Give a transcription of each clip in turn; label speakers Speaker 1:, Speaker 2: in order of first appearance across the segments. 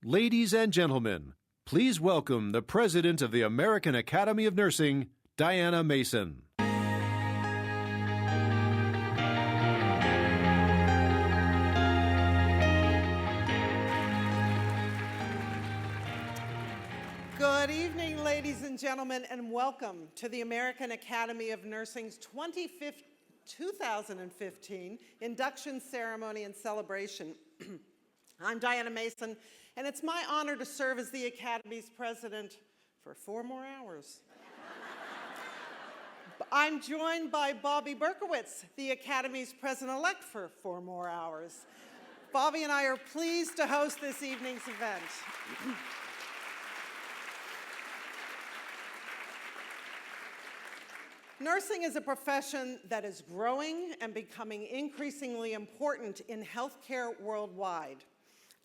Speaker 1: Ladies and gentlemen, please welcome the President of the American Academy of Nursing, Diana Mason.
Speaker 2: Good evening, ladies and gentlemen, and welcome to the American Academy of Nursing's 2015 induction ceremony and celebration. I'm Diana Mason, and it's my honor to serve as the Academy's president for 4 more hours. I'm joined by Bobby Berkowitz, the Academy's president-elect for 4 more hours. Bobby and I are pleased to host this evening's event. Nursing is a profession that is growing and becoming increasingly important in healthcare worldwide.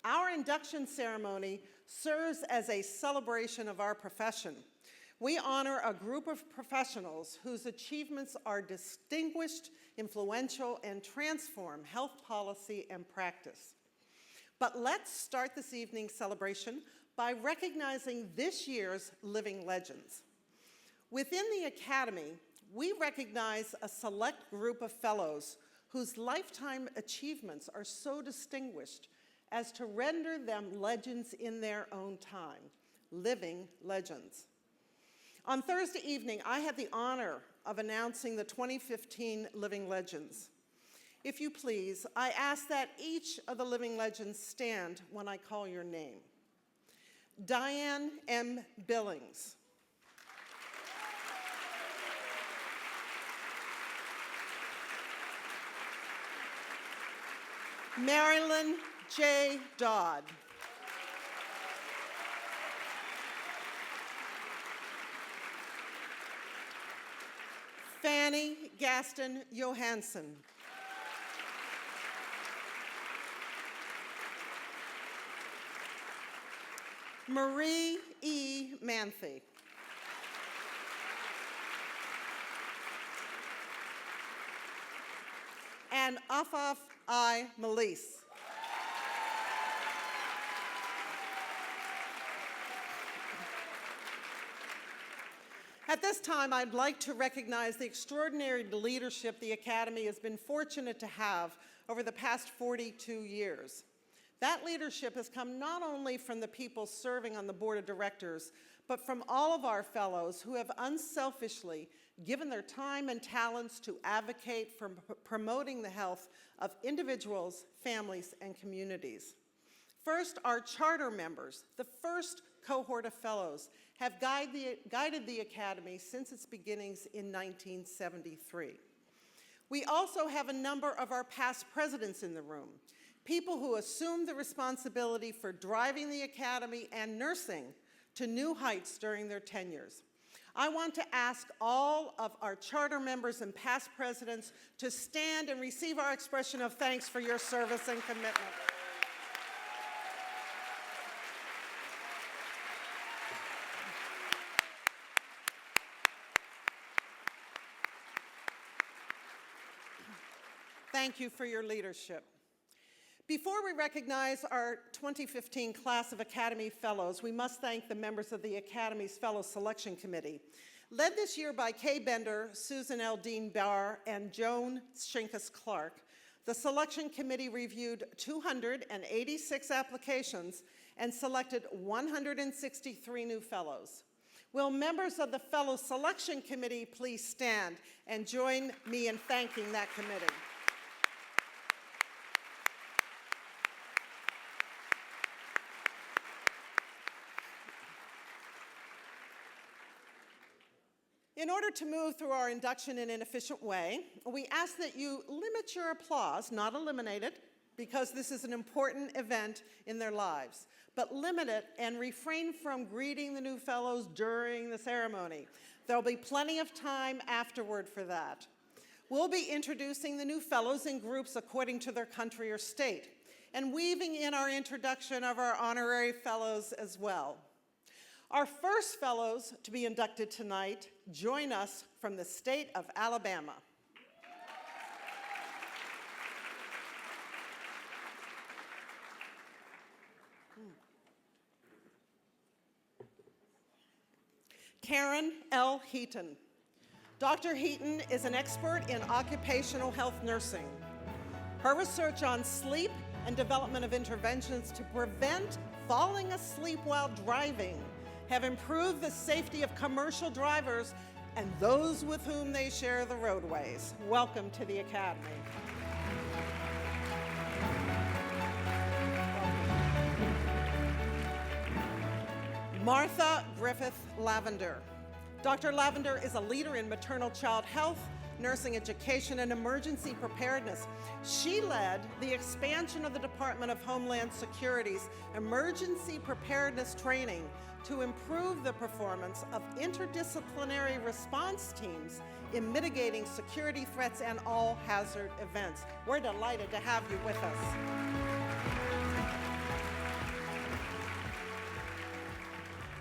Speaker 2: Our induction ceremony serves as a celebration of our profession. We honor a group of professionals whose achievements are distinguished, influential, and transform health policy and practice. But let's start this evening's celebration by recognizing this year's living legends. Within the Academy, we recognize a select group of fellows whose lifetime achievements are so distinguished as to render them legends in their own time, living legends. On Thursday evening, I had the honor of announcing the 2015 Living Legends. If you please, I ask that each of the living legends stand when I call your name. Diane M. Billings. Marilyn J. Dodd. Fanny Gaston Johansson. Marie E. Manthe. And Afaf I. Malise. At this time, I'd like to recognize the extraordinary leadership the Academy has been fortunate to have over the past 42 years. That leadership has come not only from the people serving on the board of directors, but from all of our fellows who have unselfishly given their time and talents to advocate for promoting the health of individuals, families, and communities. First, our charter members, the first cohort of fellows, have guided the Academy since its beginnings in 1973. We also have a number of our past presidents in the room, people who assumed the responsibility for driving the Academy and nursing to new heights during their tenures. I want to ask all of our charter members and past presidents to stand and receive our expression of thanks for your service and commitment. Thank you for your leadership. Before we recognize our 2015 class of Academy Fellows, we must thank the members of the Academy's Fellow Selection Committee. Led this year by Kay Bender, Susan L. Dean Barr, and Joan Shinkus Clark, the Selection Committee reviewed 286 applications and selected 163 new fellows. Will members of the Fellow Selection Committee please stand and join me in thanking that committee? In order to move through our induction in an efficient way, we ask that you limit your applause, not eliminate it, because this is an important event in their lives, but limit it and refrain from greeting the new fellows during the ceremony. There'll be plenty of time afterward for that. We'll be introducing the new fellows in groups according to their country or state, and weaving in our introduction of our honorary fellows as well. Our first fellows to be inducted tonight join us from the state of Alabama. Karen L. Heaton. Dr. Heaton is an expert in occupational health nursing. Her research on sleep and development of interventions to prevent falling asleep while driving have improved the safety of commercial drivers and those with whom they share the roadways. Welcome to the Academy. Martha Griffith Lavender. Dr. Lavender is a leader in maternal child health, nursing education, and emergency preparedness. She led the expansion of the Department of Homeland Security's emergency preparedness training to improve the performance of interdisciplinary response teams in mitigating security threats and all hazard events. We're delighted to have you with us.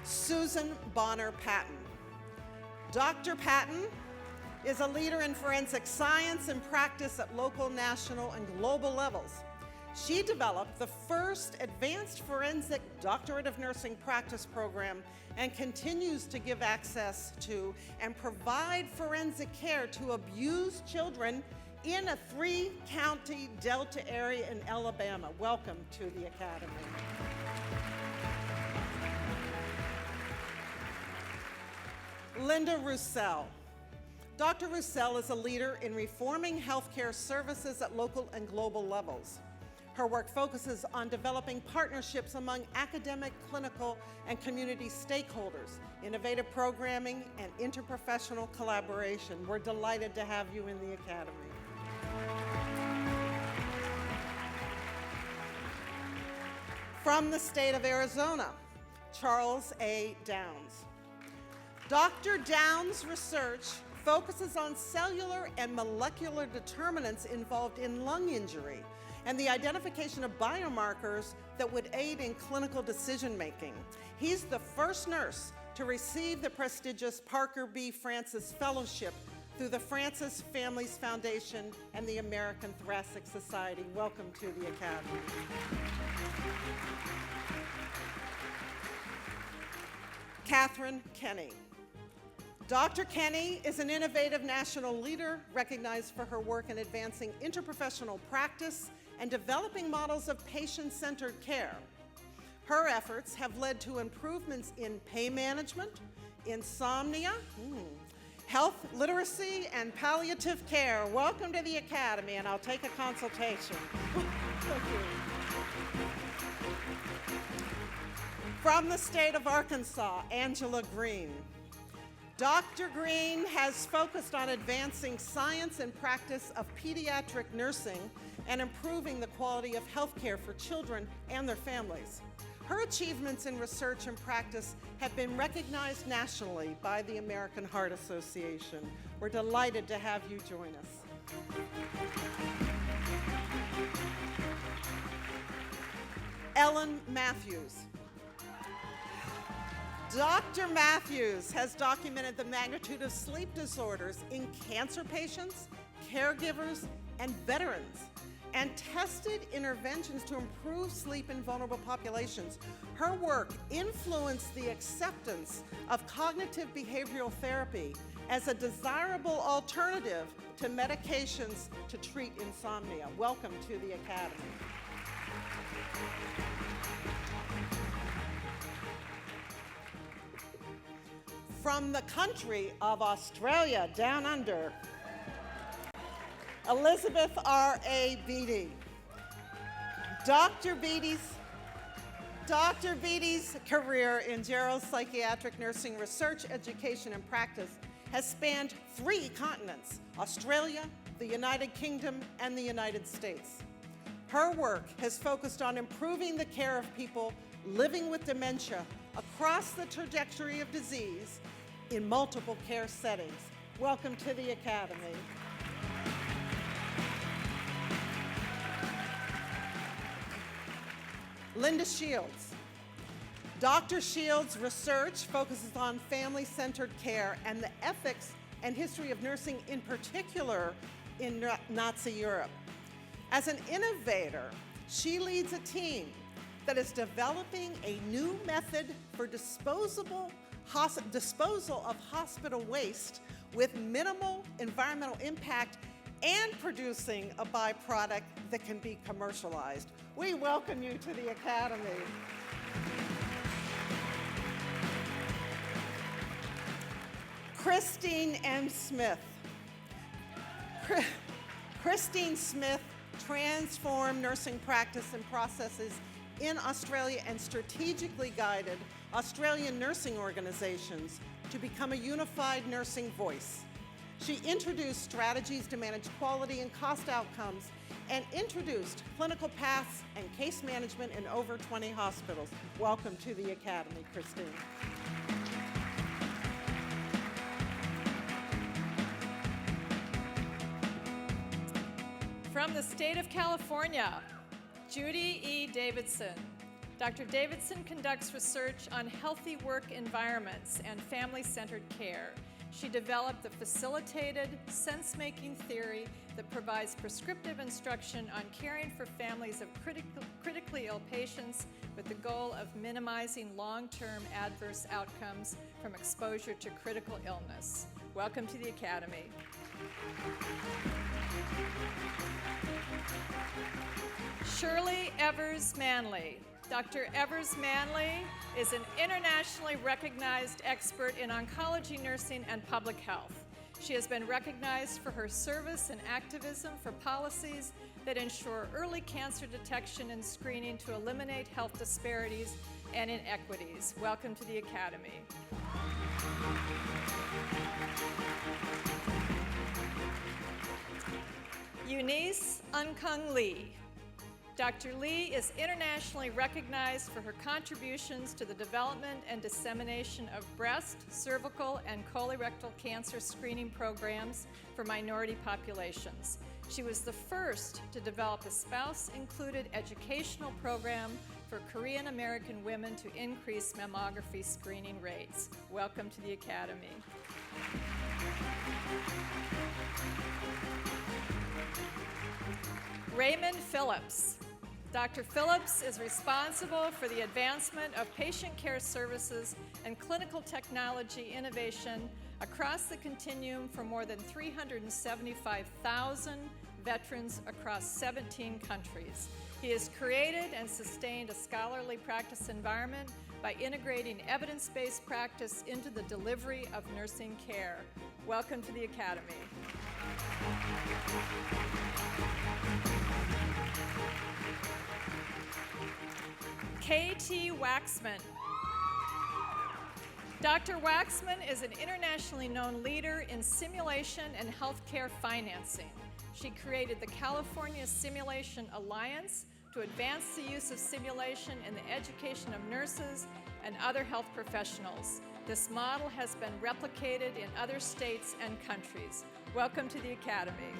Speaker 2: Susan Bonner Patton. Dr. Patton is a leader in forensic science and practice at local, national, and global levels. She developed the first advanced forensic doctorate of nursing practice program and continues to give access to and provide forensic care to abused children in a 3-county Delta area in Alabama. Welcome to the Academy. Linda Roussel. Dr. Roussel is a leader in reforming healthcare services at local and global levels. Her work focuses on developing partnerships among academic, clinical, and community stakeholders, innovative programming, and interprofessional collaboration. We're delighted to have you in the Academy. From the state of Arizona, Charles A. Downs. Dr. Downs' research focuses on cellular and molecular determinants involved in lung injury and the identification of biomarkers that would aid in clinical decision-making. He's the first nurse to receive the prestigious Parker B. Francis Fellowship through the Francis Families Foundation and the American Thoracic Society. Welcome to the Academy. Catherine Kenny. Dr. Kenny is an innovative national leader recognized for her work in advancing interprofessional practice and developing models of patient-centered care. Her efforts have led to improvements in pain management, insomnia, health literacy, and palliative care. Welcome to the Academy, and I'll take a consultation. Thank you. From the state of Arkansas, Angela Green. Dr. Green has focused on advancing science and practice of pediatric nursing and improving the quality of healthcare for children and their families. Her achievements in research and practice have been recognized nationally by the American Heart Association. We're delighted to have you join us. Ellen Matthews. Dr. Matthews has documented the magnitude of sleep disorders in cancer patients, caregivers, and veterans, and tested interventions to improve sleep in vulnerable populations. Her work influenced the acceptance of cognitive behavioral therapy as a desirable alternative to medications to treat insomnia. Welcome to the Academy. From the country of Australia, down under, Elizabeth R.A. Beattie. Dr. Beattie's career in geropsychiatric nursing research, education, and practice has spanned 3 continents, Australia, the United Kingdom, and the United States. Her work has focused on improving the care of people living with dementia across the trajectory of disease in multiple care settings. Welcome to the Academy. Linda Shields. Dr. Shields' research focuses on family-centered care and the ethics and history of nursing, in particular in Nazi Europe. As an innovator, she leads a team that is developing a new method for disposable disposal of hospital waste with minimal environmental impact and producing a byproduct that can be commercialized. We welcome you to the Academy. Christine M. Smith. Christine Smith transformed nursing practice and processes in Australia and strategically guided Australian nursing organizations to become a unified nursing voice. She introduced strategies to manage quality and cost outcomes and introduced clinical paths and case management in over 20 hospitals. Welcome to the Academy, Christine.
Speaker 3: From the state of California, Judy E. Davidson. Dr. Davidson conducts research on healthy work environments and family-centered care. She developed the facilitated sense-making theory that provides prescriptive instruction on caring for families of critically ill patients with the goal of minimizing long-term adverse outcomes from exposure to critical illness. Welcome to the Academy. Shirley Evers Manley. Dr. Evers Manley is an internationally recognized expert in oncology nursing and public health. She has been recognized for her service and activism for policies that ensure early cancer detection and screening to eliminate health disparities and inequities. Welcome to the Academy. Eunice Unkung Lee. Dr. Lee is internationally recognized for her contributions to the development and dissemination of breast, cervical, and colorectal cancer screening programs for minority populations. She was the first to develop a spouse-included educational program for Korean American women to increase mammography screening rates. Welcome to the Academy. Raymond Phillips. Dr. Phillips is responsible for the advancement of patient care services and clinical technology innovation across the continuum for more than 375,000 veterans across 17 countries. He has created and sustained a scholarly practice environment by integrating evidence-based practice into the delivery of nursing care. Welcome to the Academy. K.T. Waxman. Dr. Waxman is an internationally known leader in simulation and healthcare financing. She created the California Simulation Alliance to advance the use of simulation in the education of nurses and other health professionals. This model has been replicated in other states and countries. Welcome to the Academy.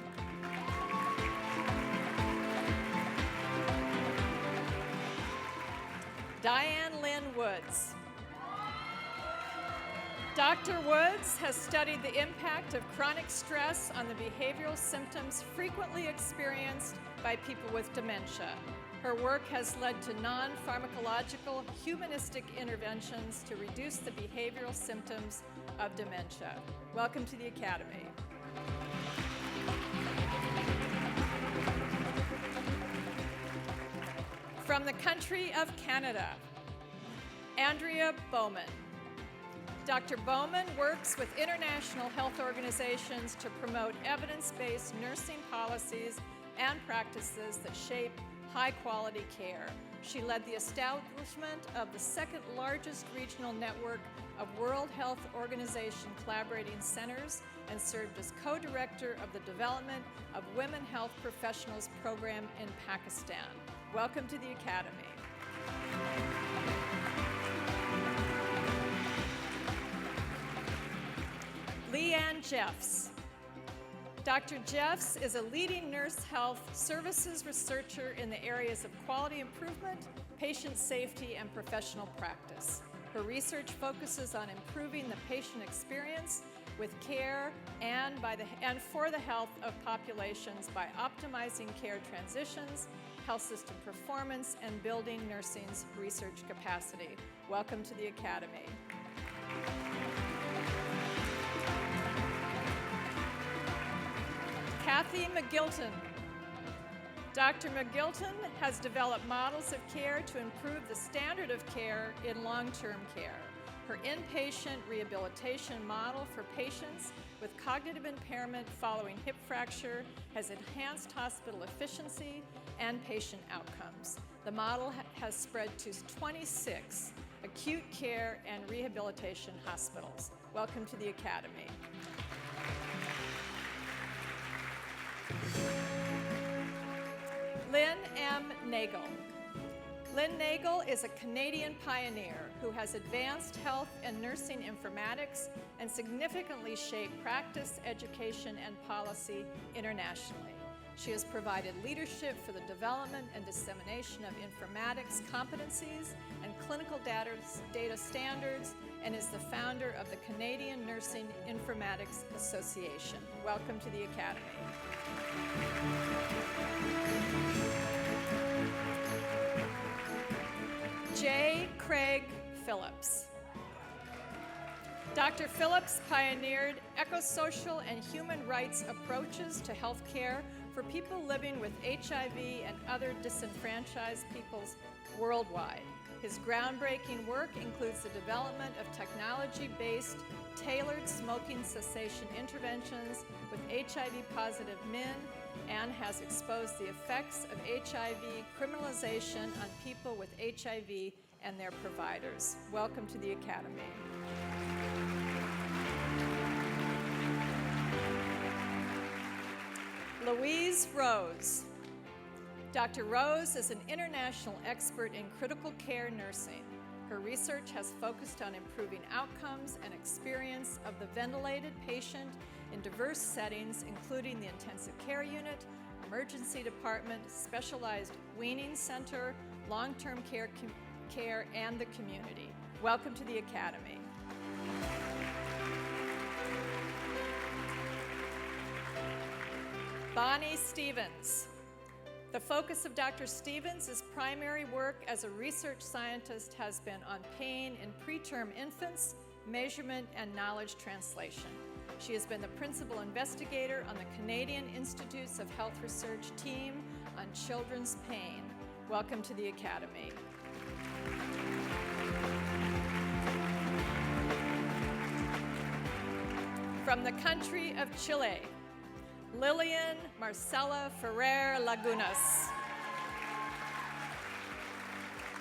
Speaker 3: Diane Lynn Woods. Dr. Woods has studied the impact of chronic stress on the behavioral symptoms frequently experienced by people with dementia. Her work has led to non-pharmacological humanistic interventions to reduce the behavioral symptoms of dementia. Welcome to the Academy. From the country of Canada, Andrea Bowman. Dr. Bowman works with international health organizations to promote evidence-based nursing policies and practices that shape high-quality care. She led the establishment of the second largest regional network of World Health Organization collaborating centers and served as co-director of the development of Women Health Professionals program in Pakistan. Welcome to the Academy. Leanne Jeffs. Dr. Jeffs is a leading nurse health services researcher in the areas of quality improvement, patient safety, and professional practice. Her research focuses on improving the patient experience with care and for the health of populations by optimizing care transitions, health system performance, and building nursing's research capacity. Welcome to the Academy. Kathy McGilton. Dr. McGilton has developed models of care to improve the standard of care in long-term care. Her inpatient rehabilitation model for patients with cognitive impairment following hip fracture has enhanced hospital efficiency and patient outcomes. The model has spread to 26 acute care and rehabilitation hospitals. Welcome to the Academy. Lynn M. Nagel. Lynn Nagel is a Canadian pioneer who has advanced health and nursing informatics and significantly shaped practice, education, and policy internationally. She has provided leadership for the development and dissemination of informatics competencies and clinical data standards, and is the founder of the Canadian Nursing Informatics Association. Welcome to the Academy. J. Craig Phillips. Dr. Phillips pioneered ecosocial and human rights approaches to health care for people living with HIV and other disenfranchised peoples worldwide. His groundbreaking work includes the development of technology-based, tailored smoking cessation interventions with HIV-positive men, and has exposed the effects of HIV criminalization on people with HIV and their providers. Welcome to the Academy. Louise Rose. Dr. Rose is an international expert in critical care nursing. Her research has focused on improving outcomes and experience of the ventilated patient in diverse settings, including the intensive care unit, emergency department, specialized weaning center, long-term care, and the community. Welcome to the Academy. Bonnie Stevens. The focus of Dr. Stevens' primary work as a research scientist has been on pain in preterm infants, measurement, and knowledge translation. She has been the principal investigator on the Canadian Institutes of Health Research team on children's pain. Welcome to the Academy. From the country of Chile, Lillian Marcela Ferrer Lagunas.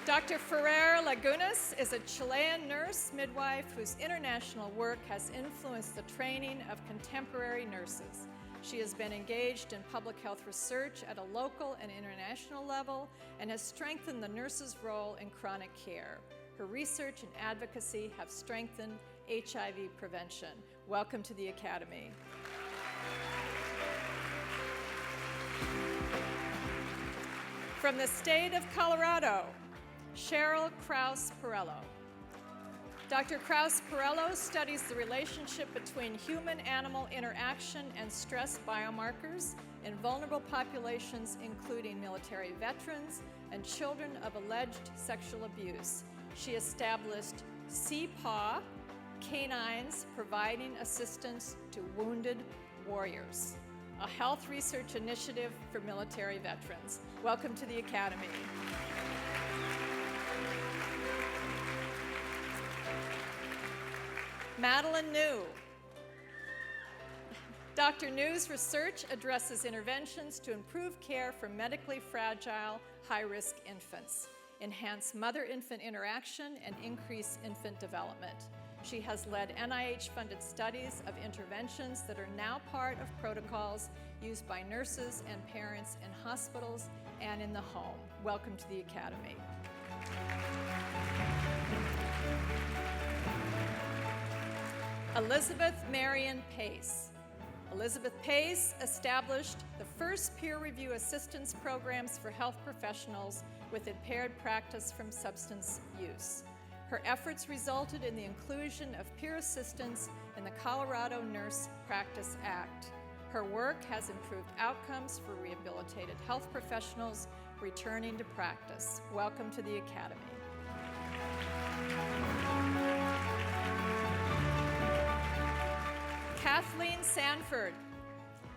Speaker 3: Dr. Ferrer Lagunas is a Chilean nurse midwife whose international work has influenced the training of contemporary nurses. She has been engaged in public health research at a local and international level and has strengthened the nurse's role in chronic care. Her research and advocacy have strengthened HIV prevention. Welcome to the Academy. From the state of Colorado, Cheryl Krause-Perello. Dr. Krause-Perello studies the relationship between human-animal interaction and stress biomarkers in vulnerable populations, including military veterans and children of alleged sexual abuse. She established CPAW, Canines Providing Assistance to Wounded Warriors, a health research initiative for military veterans. Welcome to the Academy. Madeline New. Dr. New's research addresses interventions to improve care for medically fragile, high-risk infants, enhance mother-infant interaction, and increase infant development. She has led NIH-funded studies of interventions that are now part of protocols used by nurses and parents in hospitals and in the home. Welcome to the Academy. Elizabeth Marion Pace. Elizabeth Pace established the first peer review assistance programs for health professionals with impaired practice from substance use. Her efforts resulted in the inclusion of peer assistance in the Colorado Nurse Practice Act. Her work has improved outcomes for rehabilitated health professionals returning to practice. Welcome to the Academy. Kathleen Sanford.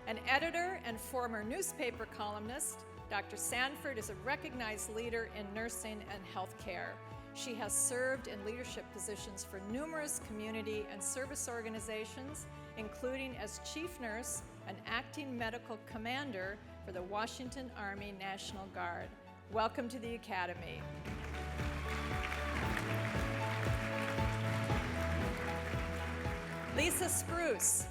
Speaker 3: An editor and former newspaper columnist, Dr. Sanford is a recognized leader in nursing and healthcare. She has served in leadership positions for numerous community and service organizations, including as chief nurse and acting medical commander for the Washington Army National Guard. Welcome to the Academy. Lisa Spruce.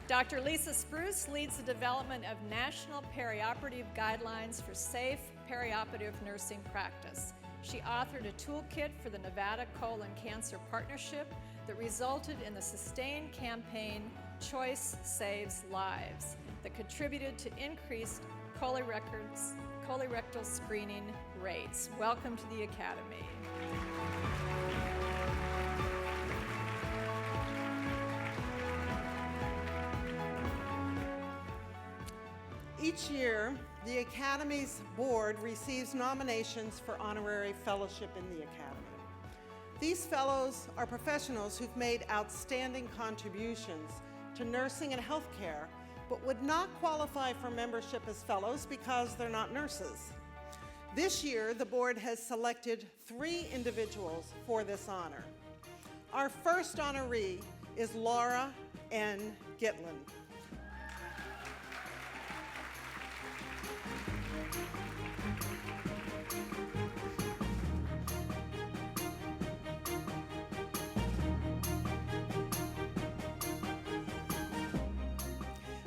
Speaker 3: Dr. Lisa Spruce leads the development of national perioperative guidelines for safe perioperative nursing practice. She authored a toolkit for the Nevada Colon Cancer Partnership that resulted in the sustained campaign Choice Saves Lives that contributed to increased colorectal screening rates. Welcome to the Academy.
Speaker 2: Each year, the Academy's board receives nominations for honorary fellowship in the Academy. These fellows are professionals who've made outstanding contributions to nursing and healthcare, but would not qualify for membership as fellows because they're not nurses. This year, the board has selected 3 individuals for this honor. Our first honoree is Laura N. Gitlin.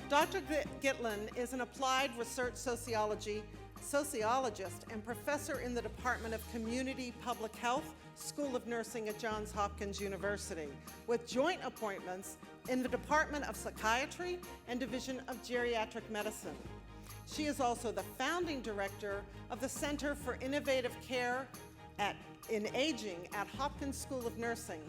Speaker 2: Dr. Gitlin is an applied research sociologist and professor in the Department of Community Public Health, School of Nursing at Johns Hopkins University, with joint appointments in the Department of Psychiatry and Division of Geriatric Medicine. She is also the founding director of the Center for Innovative Care in Aging at Hopkins School of Nursing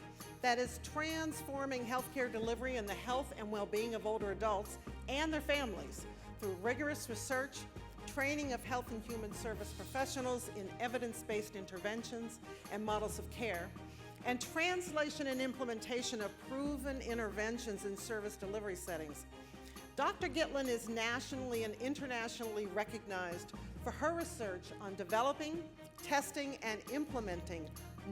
Speaker 2: that is transforming healthcare delivery and the health and well-being of older adults and their families through rigorous research, training of health and human service professionals in evidence-based interventions and models of care, and translation and implementation of proven interventions in service delivery settings. Dr. Gitlin is nationally and internationally recognized for her research on developing, testing, and implementing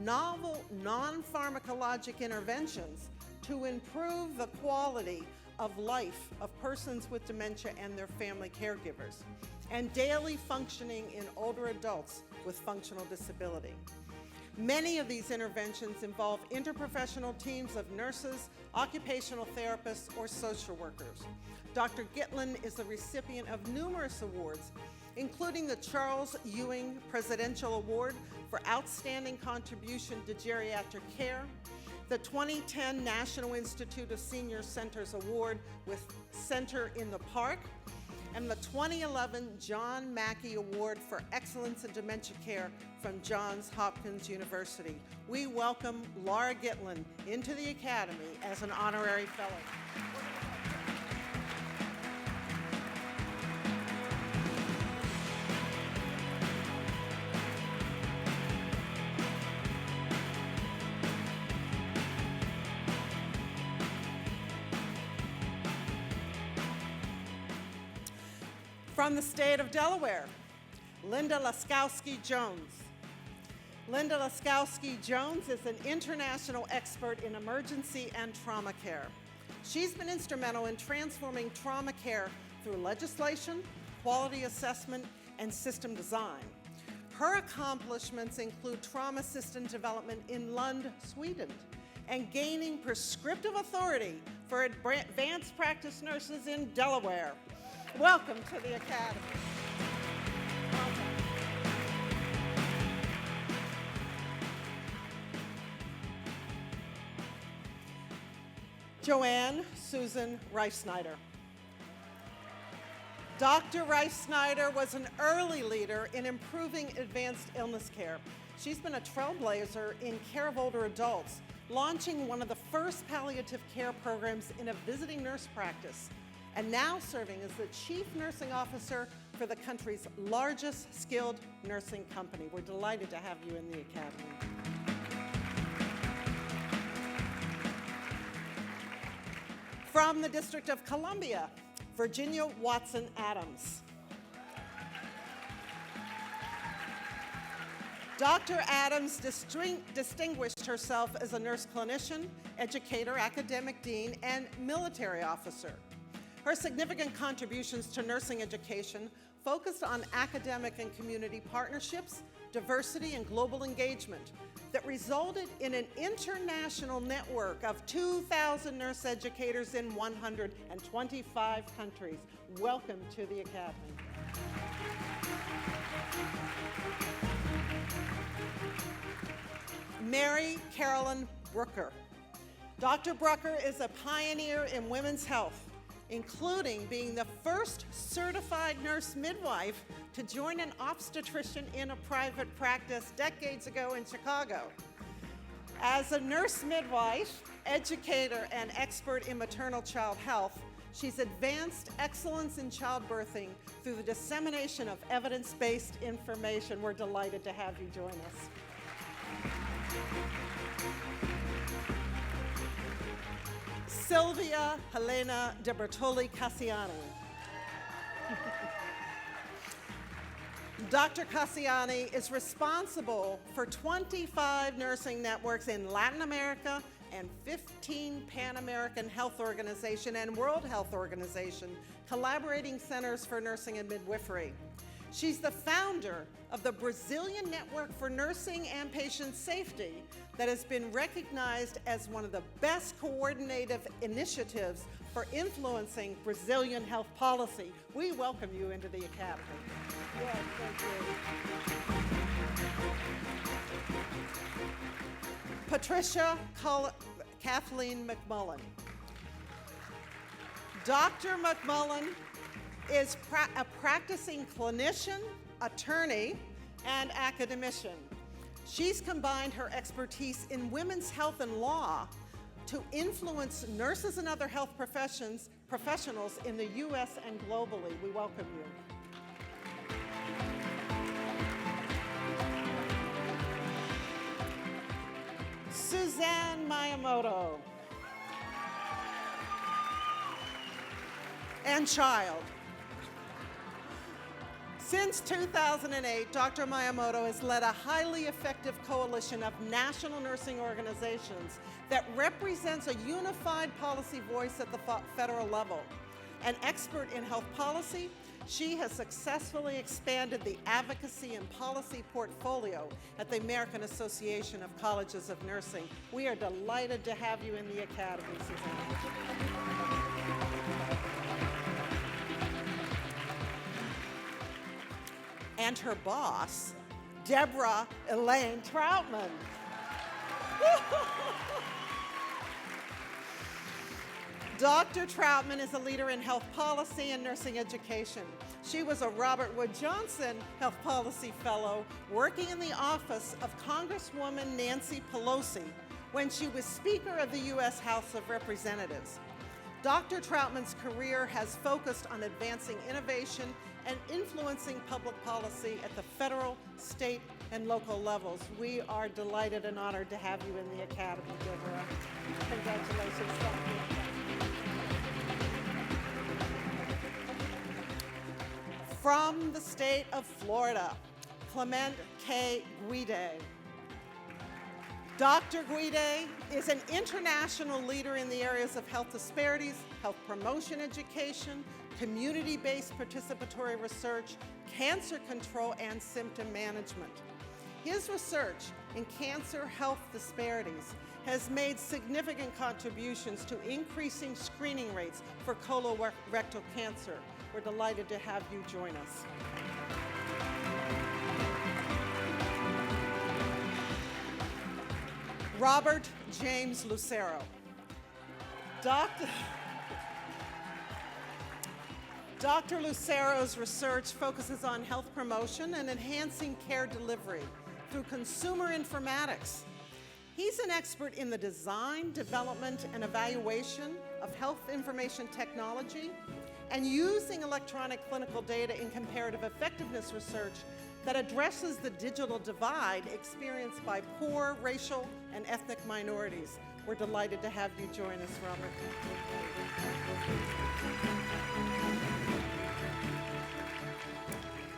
Speaker 2: novel non-pharmacologic interventions to improve the quality of life of persons with dementia and their family caregivers, and daily functioning in older adults with functional disability. Many of these interventions involve interprofessional teams of nurses, occupational therapists, or social workers. Dr. Gitlin is the recipient of numerous awards, including the Charles Ewing Presidential Award for Outstanding Contribution to Geriatric Care, the 2010 National Institute of Senior Centers Award with Center in the Park, and the 2011 John Mackey Award for Excellence in Dementia Care from Johns Hopkins University. We welcome Laura Gitlin into the Academy as an honorary fellow. From the state of Delaware, Linda Laskowski-Jones. Linda Laskowski-Jones is an international expert in emergency and trauma care. She's been instrumental in transforming trauma care through legislation, quality assessment, and system design. Her accomplishments include trauma system development in Lund, Sweden, and gaining prescriptive authority for advanced practice nurses in Delaware. Welcome to the Academy. Welcome. Joanne Susan Rice-Snyder. Dr. Rice-Snyder was an early leader in improving advanced illness care. She's been a trailblazer in care of older adults, launching one of the first palliative care programs in a visiting nurse practice, and now serving as the Chief Nursing Officer for the country's largest skilled nursing company. We're delighted to have you in the Academy. From the District of Columbia, Virginia Watson Adams. Dr. Adams distinguished herself as a nurse clinician, educator, academic dean, and military officer. Her significant contributions to nursing education focused on academic and community partnerships, diversity, and global engagement that resulted in an international network of 2,000 nurse educators in 125 countries. Welcome to the Academy. Mary Carolyn Brooker. Dr. Brooker is a pioneer in women's health, including being the first certified nurse midwife to join an obstetrician in a private practice decades ago in Chicago. As a nurse midwife, educator, and expert in maternal child health, she's advanced excellence in childbirthing through the dissemination of evidence-based information. We're delighted to have you join us. Sylvia Helena de Bertoli Cassiani. Dr. Cassiani is responsible for 25 nursing networks in Latin America and 15 Pan-American Health Organization and World Health Organization collaborating centers for nursing and midwifery. She's the founder of the Brazilian Network for Nursing and Patient Safety that has been recognized as one of the best coordinated initiatives for influencing Brazilian health policy. We welcome you into the Academy. Yes, thank you. Patricia Kathleen McMullen. Dr. McMullen is a practicing clinician, attorney, and academician. She's combined her expertise in women's health and law to influence nurses and other health professionals in the U.S. and globally. We welcome you. Suzanne Miyamoto. And child. Since 2008, Dr. Miyamoto has led a highly effective coalition of national nursing organizations that represents a unified policy voice at the federal level. An expert in health policy, she has successfully expanded the advocacy and policy portfolio at the American Association of Colleges of Nursing. We are delighted to have you in the Academy, Suzanne. And her boss, Deborah Elaine Troutman. Dr. Troutman is a leader in health policy and nursing education. She was a Robert Wood Johnson Health Policy Fellow working in the office of Congresswoman Nancy Pelosi when she was Speaker of the U.S. House of Representatives. Dr. Troutman's career has focused on advancing innovation and influencing public policy at the federal, state, and local levels. We are delighted and honored to have you in the Academy, Deborah. Congratulations. Thank you. From the state of Florida, Clement K. Guide. Dr. Guide is an international leader in the areas of health disparities, health promotion education, community-based participatory research, cancer control, and symptom management. His research in cancer health disparities has made significant contributions to increasing screening rates for colorectal cancer. We're delighted to have you join us. Robert James Lucero. Dr. Lucero's research focuses on health promotion and enhancing care delivery through consumer informatics. He's an expert in the design, development, and evaluation of health information technology and using electronic clinical data in comparative effectiveness research that addresses the digital divide experienced by poor racial and ethnic minorities. We're delighted to have you join us, Robert.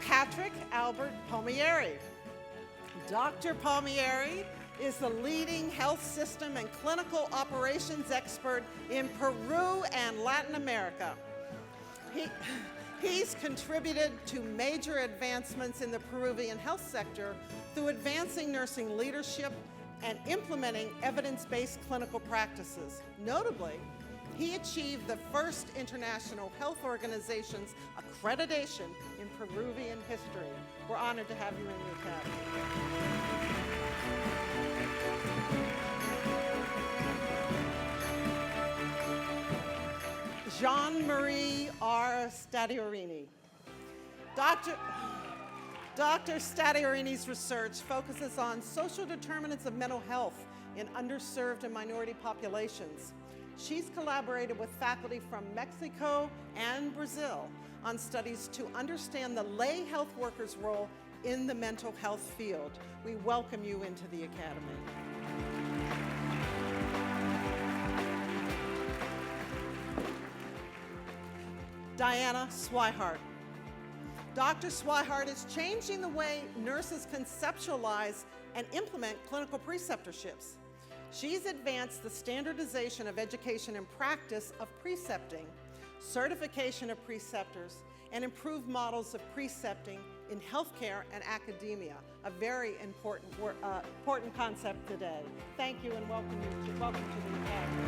Speaker 2: Patrick Albert Palmieri. Dr. Palmieri is the leading health system and clinical operations expert in Peru and Latin America. He's contributed to major advancements in the Peruvian health sector through advancing nursing leadership and implementing evidence-based clinical practices. Notably, he achieved the first International Health Organization's accreditation in Peruvian history. We're honored to have you in the Academy. Jean-Marie R. Stadiorini. Dr. Stadiorini's research focuses on social determinants of mental health in underserved and minority populations. She's collaborated with faculty from Mexico and Brazil on studies to understand the lay health workers' role in the mental health field. We welcome you into the Academy. Diana Swihart. Dr. Swihart is changing the way nurses conceptualize and implement clinical preceptorships. She's advanced the standardization of education and practice of precepting, certification of preceptors, and improved models of precepting in healthcare and academia, a very important concept today. Thank you and welcome to the Academy.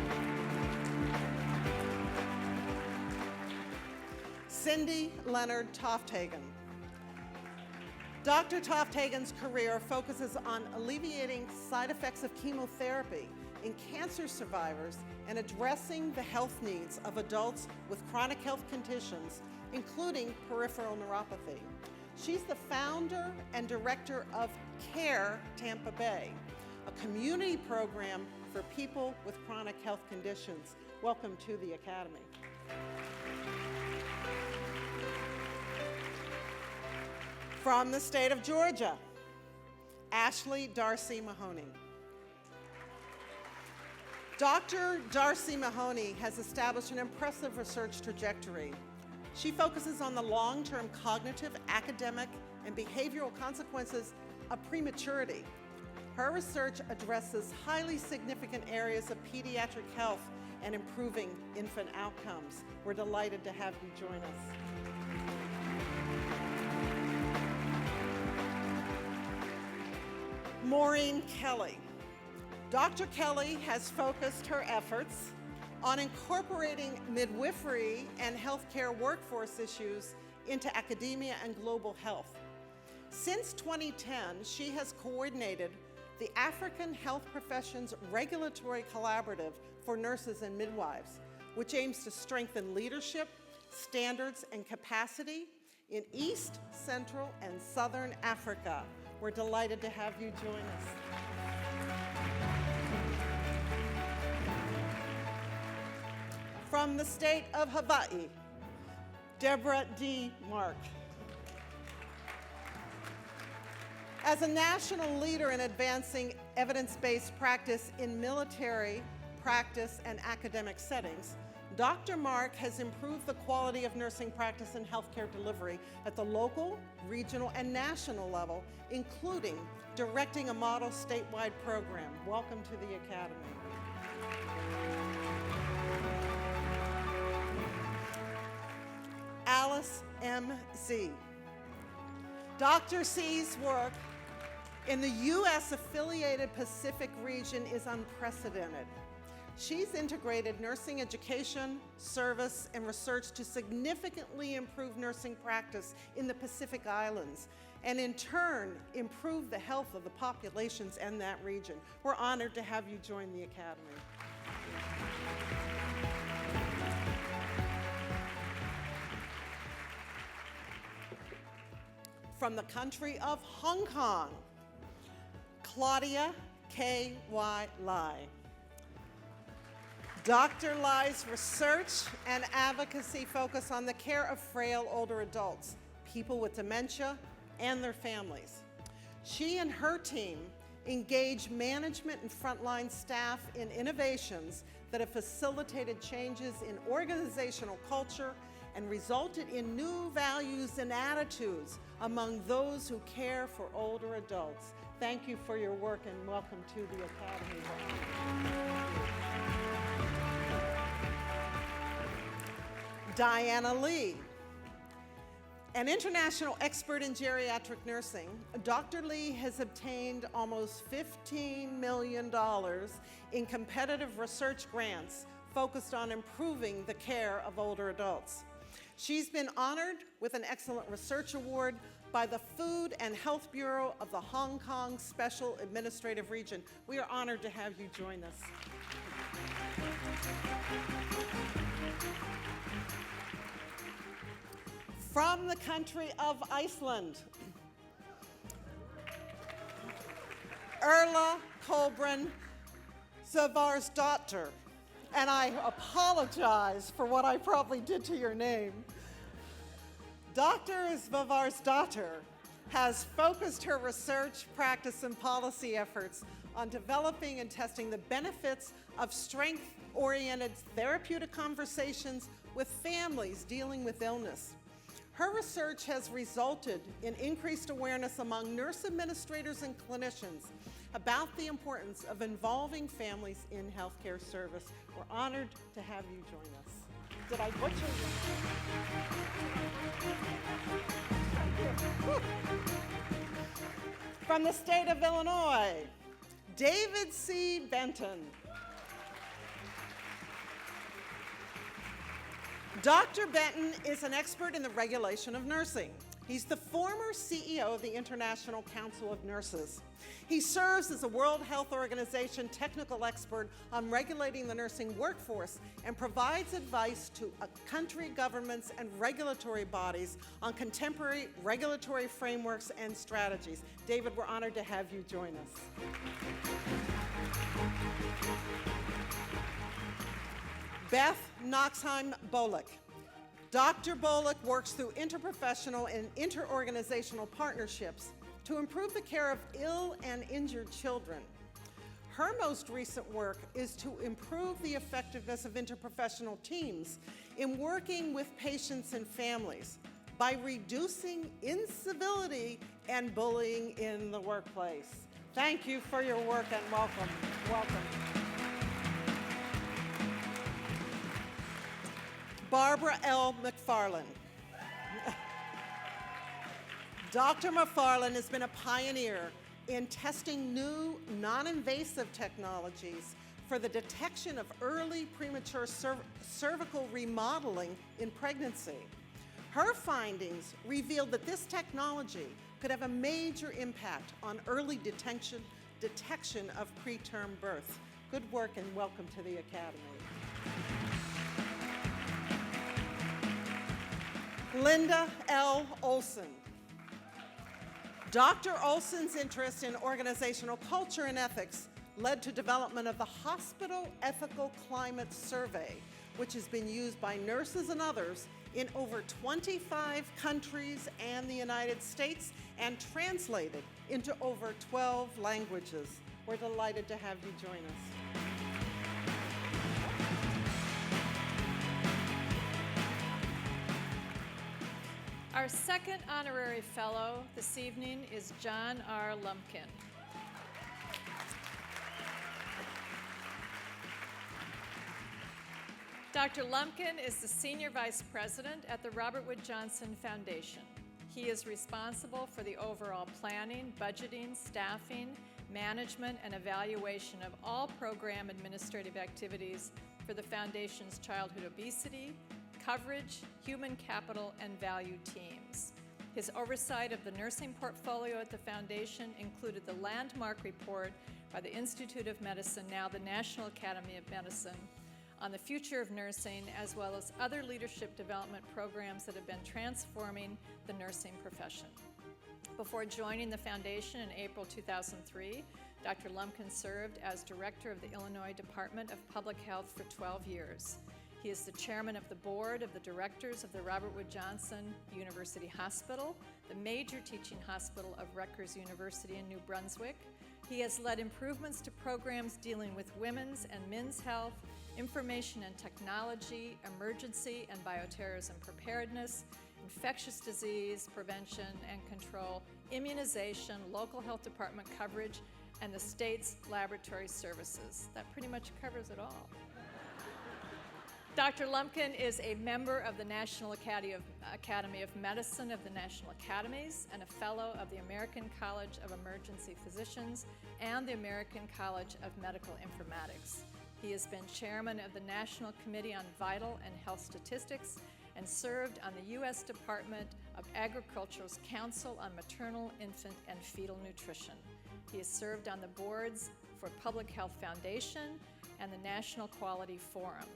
Speaker 2: Cindy Leonard Tofthagen. Dr. Tofthagen's career focuses on alleviating side effects of chemotherapy in cancer survivors and addressing the health needs of adults with chronic health conditions, including peripheral neuropathy. She's the founder and director of CARE Tampa Bay, a community program for people with chronic health conditions. Welcome to the Academy. From the state of Georgia, Ashley Darcy Mahoney. Dr. Darcy Mahoney has established an impressive research trajectory. She focuses on the long-term cognitive, academic, and behavioral consequences of prematurity. Her research addresses highly significant areas of pediatric health and improving infant outcomes. We're delighted to have you join us. Maureen Kelly. Dr. Kelly has focused her efforts on incorporating midwifery and healthcare workforce issues into academia and global health. Since 2010, she has coordinated the African Health Professions Regulatory Collaborative for Nurses and Midwives, which aims to strengthen leadership, standards, and capacity in East, Central, and Southern Africa. We're delighted to have you join us. From the state of Hawaii, Deborah D. Mark. As a national leader in advancing evidence-based practice in military practice and academic settings, Dr. Mark has improved the quality of nursing practice and healthcare delivery at the local, regional, and national level, including directing a model statewide program. Welcome to the Academy. Alice M. Z. Dr. C's work in the U.S. affiliated Pacific region is unprecedented. She's integrated nursing education, service, and research to significantly improve nursing practice in the Pacific Islands, and in turn, improve the health of the populations in that region. We're honored to have you join the Academy. From the country of Hong Kong, Claudia K.Y. Lai. Dr. Lai's research and advocacy focus on the care of frail older adults, people with dementia, and their families. She and her team engage management and frontline staff in innovations that have facilitated changes in organizational culture and resulted in new values and attitudes among those who care for older adults. Thank you for your work and welcome to the Academy. Diana Lee. An international expert in geriatric nursing, Dr. Lee has obtained almost $15 million in competitive research grants focused on improving the care of older adults. She's been honored with an Excellent Research Award by the Food and Health Bureau of the Hong Kong Special Administrative Region. We are honored to have you join us. From the country of Iceland, Erla Kolbrun Svavarsdottir, and I apologize for what I probably did to your name. Dr. Svavarsdottir has focused her research, practice, and policy efforts on developing and testing the benefits of strength-oriented therapeutic conversations with families dealing with illness. Her research has resulted in increased awareness among nurse administrators and clinicians about the importance of involving families in healthcare service. We're honored to have you join us. Did I butcher you? From the state of Illinois, David C. Benton. Dr. Benton is an expert in the regulation of nursing. He's the former CEO of the International Council of Nurses. He serves as a World Health Organization technical expert on regulating the nursing workforce and provides advice to country governments and regulatory bodies on contemporary regulatory frameworks and strategies. David, we're honored to have you join us. Beth Noxheim-Bolick. Dr. Bolick works through interprofessional and interorganizational partnerships to improve the care of ill and injured children. Her most recent work is to improve the effectiveness of interprofessional teams in working with patients and families by reducing incivility and bullying in the workplace. Thank you for your work and welcome. Welcome. Barbara L. McFarland. Dr. McFarland has been a pioneer in testing new, non-invasive technologies for the detection of early premature cervical remodeling in pregnancy. Her findings revealed that this technology could have a major impact on early detection of preterm birth. Good work and welcome to the Academy. Linda L. Olson. Dr. Olson's interest in organizational culture and ethics led to development of the Hospital Ethical Climate Survey, which has been used by nurses and others in over 25 countries and the United States and translated into over 12 languages. We're delighted to have you join us.
Speaker 3: Our second honorary fellow this evening is John R. Lumpkin. Dr. Lumpkin is the Senior Vice President at the Robert Wood Johnson Foundation. He is responsible for the overall planning, budgeting, staffing, management, and evaluation of all program administrative activities for the Foundation's childhood obesity, coverage, human capital, and value teams. His oversight of the nursing portfolio at the Foundation included the landmark report by the Institute of Medicine, now the National Academy of Medicine, on the future of nursing, as well as other leadership development programs that have been transforming the nursing profession. Before joining the Foundation in April 2003, Dr. Lumpkin served as Director of the Illinois Department of Public Health for 12 years. He is the chairman of the board of the directors of the Robert Wood Johnson University Hospital, the major teaching hospital of Rutgers University in New Brunswick. He has led improvements to programs dealing with women's and men's health, information and technology, emergency and bioterrorism preparedness, infectious disease prevention and control, immunization, local health department coverage, and the state's laboratory services. That pretty much covers it all. Dr. Lumpkin is a member of the National Academy of Medicine of the National Academies and a fellow of the American College of Emergency Physicians and the American College of Medical Informatics. He has been chairman of the National Committee on Vital and Health Statistics and served on the U.S. Department of Agriculture's Council on Maternal, Infant, and Fetal Nutrition. He has served on the boards for Public Health Foundation and the National Quality Forum.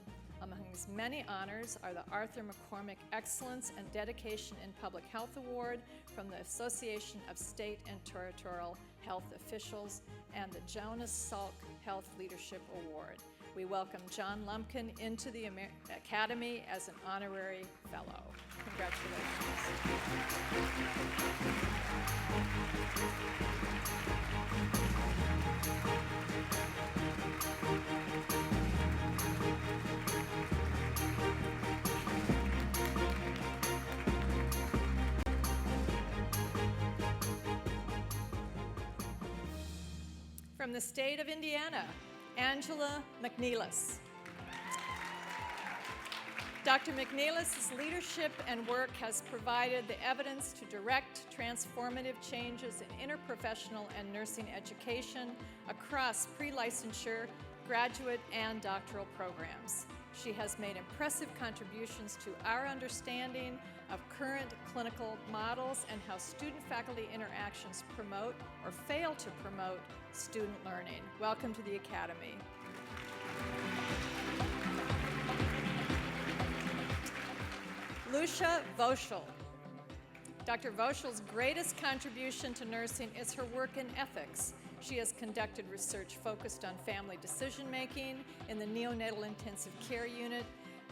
Speaker 3: Among his many honors are the Arthur McCormick Excellence and Dedication in Public Health Award from the Association of State and Territorial Health Officials and the Jonas Salk Health Leadership Award. We welcome John Lumpkin into the Academy as an honorary fellow. Congratulations. From the state of Indiana, Angela McNeilis. Dr. McNeilis' leadership and work has provided the evidence to direct transformative changes in interprofessional and nursing education across pre-licensure, graduate, and doctoral programs. She has made impressive contributions to our understanding of current clinical models and how student-faculty interactions promote or fail to promote student learning. Welcome to the Academy. Lucia Voschel. Dr. Voschel's greatest contribution to nursing is her work in ethics. She has conducted research focused on family decision-making in the neonatal intensive care unit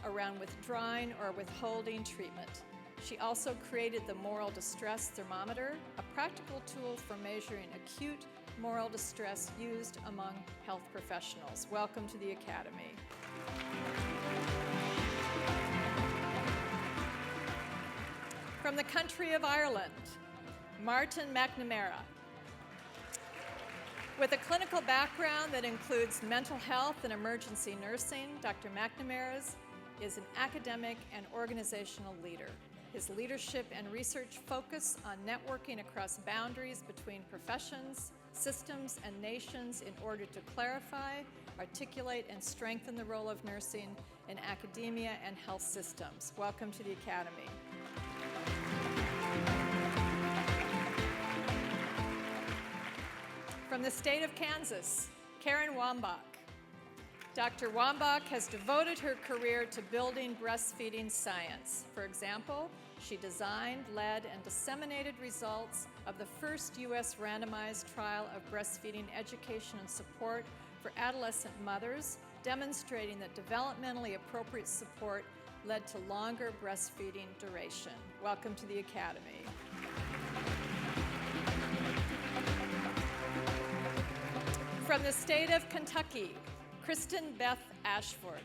Speaker 3: around withdrawing or withholding treatment. She also created the moral distress thermometer, a practical tool for measuring acute moral distress used among health professionals. Welcome to the Academy. From the country of Ireland, Martin McNamara. With a clinical background that includes mental health and emergency nursing, Dr. McNamara is an academic and organizational leader. His leadership and research focus on networking across boundaries between professions, systems, and nations in order to clarify, articulate, and strengthen the role of nursing in academia and health systems. Welcome to the Academy. From the state of Kansas, Karen Wambach. Dr. Wambach has devoted her career to building breastfeeding science. For example, she designed, led, and disseminated results of the first U.S. randomized trial of breastfeeding education and support for adolescent mothers, demonstrating that developmentally appropriate support led to longer breastfeeding duration. Welcome to the Academy. From the state of Kentucky, Kristen Beth Ashford.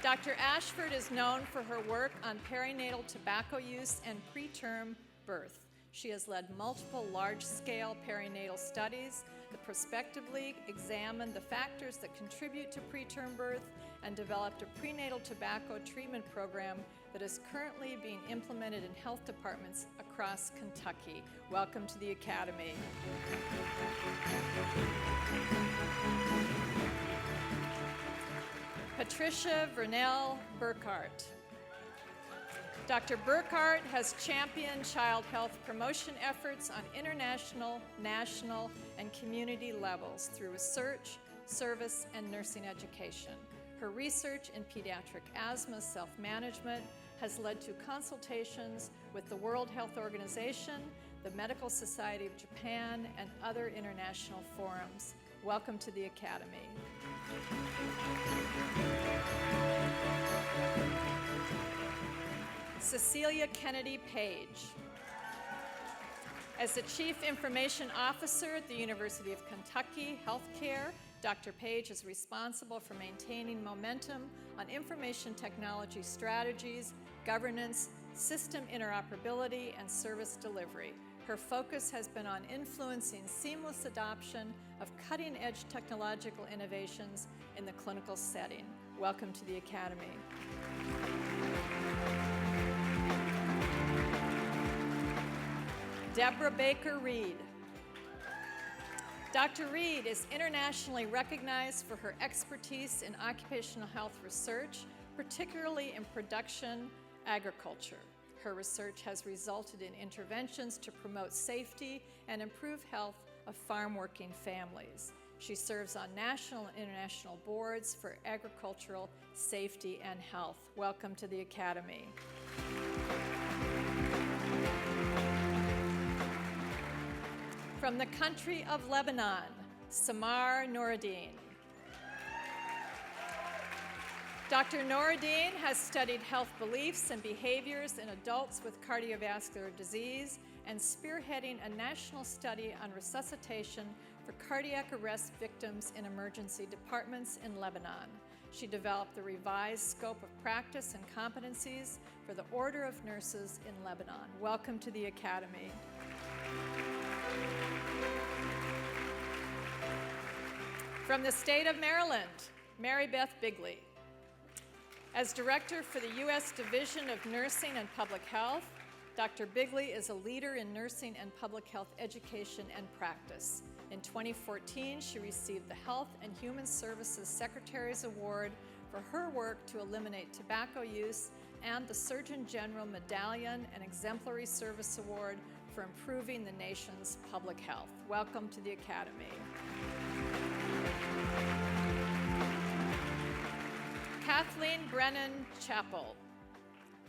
Speaker 3: Dr. Ashford is known for her work on perinatal tobacco use and preterm birth. She has led multiple large-scale perinatal studies that prospectively examined the factors that contribute to preterm birth and developed a prenatal tobacco treatment program that is currently being implemented in health departments across Kentucky. Welcome to the Academy. Patricia Vernell Burkhart. Dr. Burkhart has championed child health promotion efforts on international, national, and community levels through research, service, and nursing education. Her research in pediatric asthma self-management has led to consultations with the World Health Organization, the Medical Society of Japan, and other international forums. Welcome to the Academy. Cecilia Kennedy Page. As the Chief Information Officer at the University of Kentucky Healthcare, Dr. Page is responsible for maintaining momentum on information technology strategies, governance, system interoperability, and service delivery. Her focus has been on influencing seamless adoption of cutting-edge technological innovations in the clinical setting. Welcome to the Academy. Deborah Baker Reed. Dr. Reed is internationally recognized for her expertise in occupational health research, particularly in production agriculture. Her research has resulted in interventions to promote safety and improve health of farm-working families. She serves on national and international boards for agricultural safety and health. Welcome to the Academy. From the country of Lebanon, Samar Noureddin. Dr. Noureddin has studied health beliefs and behaviors in adults with cardiovascular disease and spearheading a national study on resuscitation for cardiac arrest victims in emergency departments in Lebanon. She developed the revised scope of practice and competencies for the Order of Nurses in Lebanon. Welcome to the Academy. From the state of Maryland, Mary Beth Bigley. As Director for the U.S. Division of Nursing and Public Health, Dr. Bigley is a leader in nursing and public health education and practice. In 2014, she received the Health and Human Services Secretary's Award for her work to eliminate tobacco use and the Surgeon General Medallion and Exemplary Service Award for improving the nation's public health. Welcome to the Academy. Kathleen Brennan Chappell.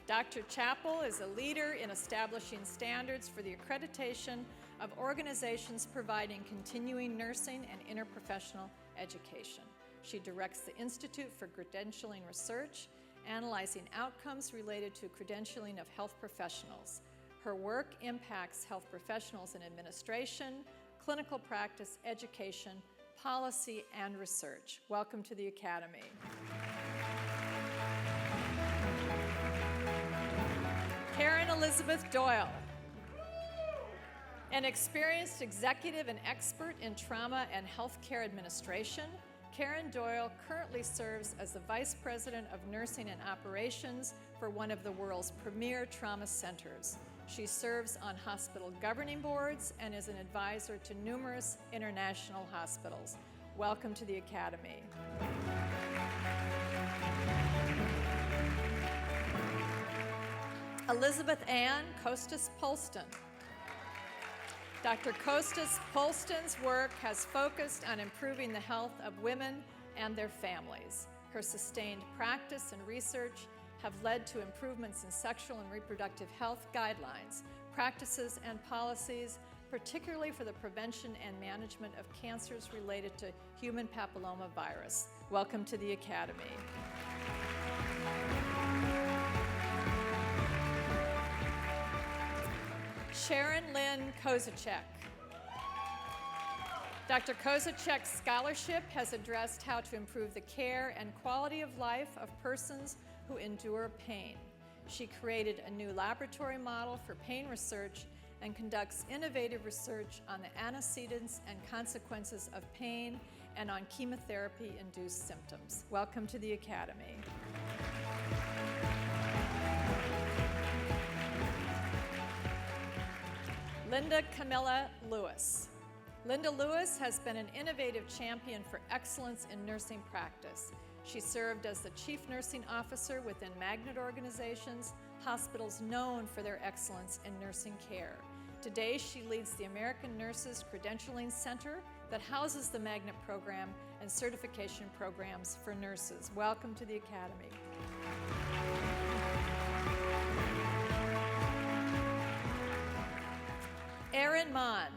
Speaker 3: Dr. Chappell is a leader in establishing standards for the accreditation of organizations providing continuing nursing and interprofessional education. She directs the Institute for Credentialing Research, analyzing outcomes related to credentialing of health professionals. Her work impacts health professionals in administration, clinical practice, education, policy, and research. Welcome to the Academy. Karen Elizabeth Doyle. An experienced executive and expert in trauma and healthcare administration, Karen Doyle currently serves as the Vice President of Nursing and Operations for one of the world's premier trauma centers. She serves on hospital governing boards and is an advisor to numerous international hospitals. Welcome to the Academy. Elizabeth Ann Costas-Polston. Dr. Costas-Polston's work has focused on improving the health of women and their families. Her sustained practice and research have led to improvements in sexual and reproductive health guidelines, practices, and policies, particularly for the prevention and management of cancers related to human papillomavirus. Welcome to the Academy. Sharon Lynn Kozacek. Dr. Kozacek's scholarship has addressed how to improve the care and quality of life of persons who endure pain. She created a new laboratory model for pain research and conducts innovative research on the antecedents and consequences of pain and on chemotherapy-induced symptoms. Welcome to the Academy. Linda Camilla Lewis. Linda Lewis has been an innovative champion for excellence in nursing practice. She served as the Chief Nursing Officer within Magnet organizations, hospitals known for their excellence in nursing care. Today, she leads the American Nurses Credentialing Center that houses the Magnet program and certification programs for nurses. Welcome to the Academy. Erin Mon.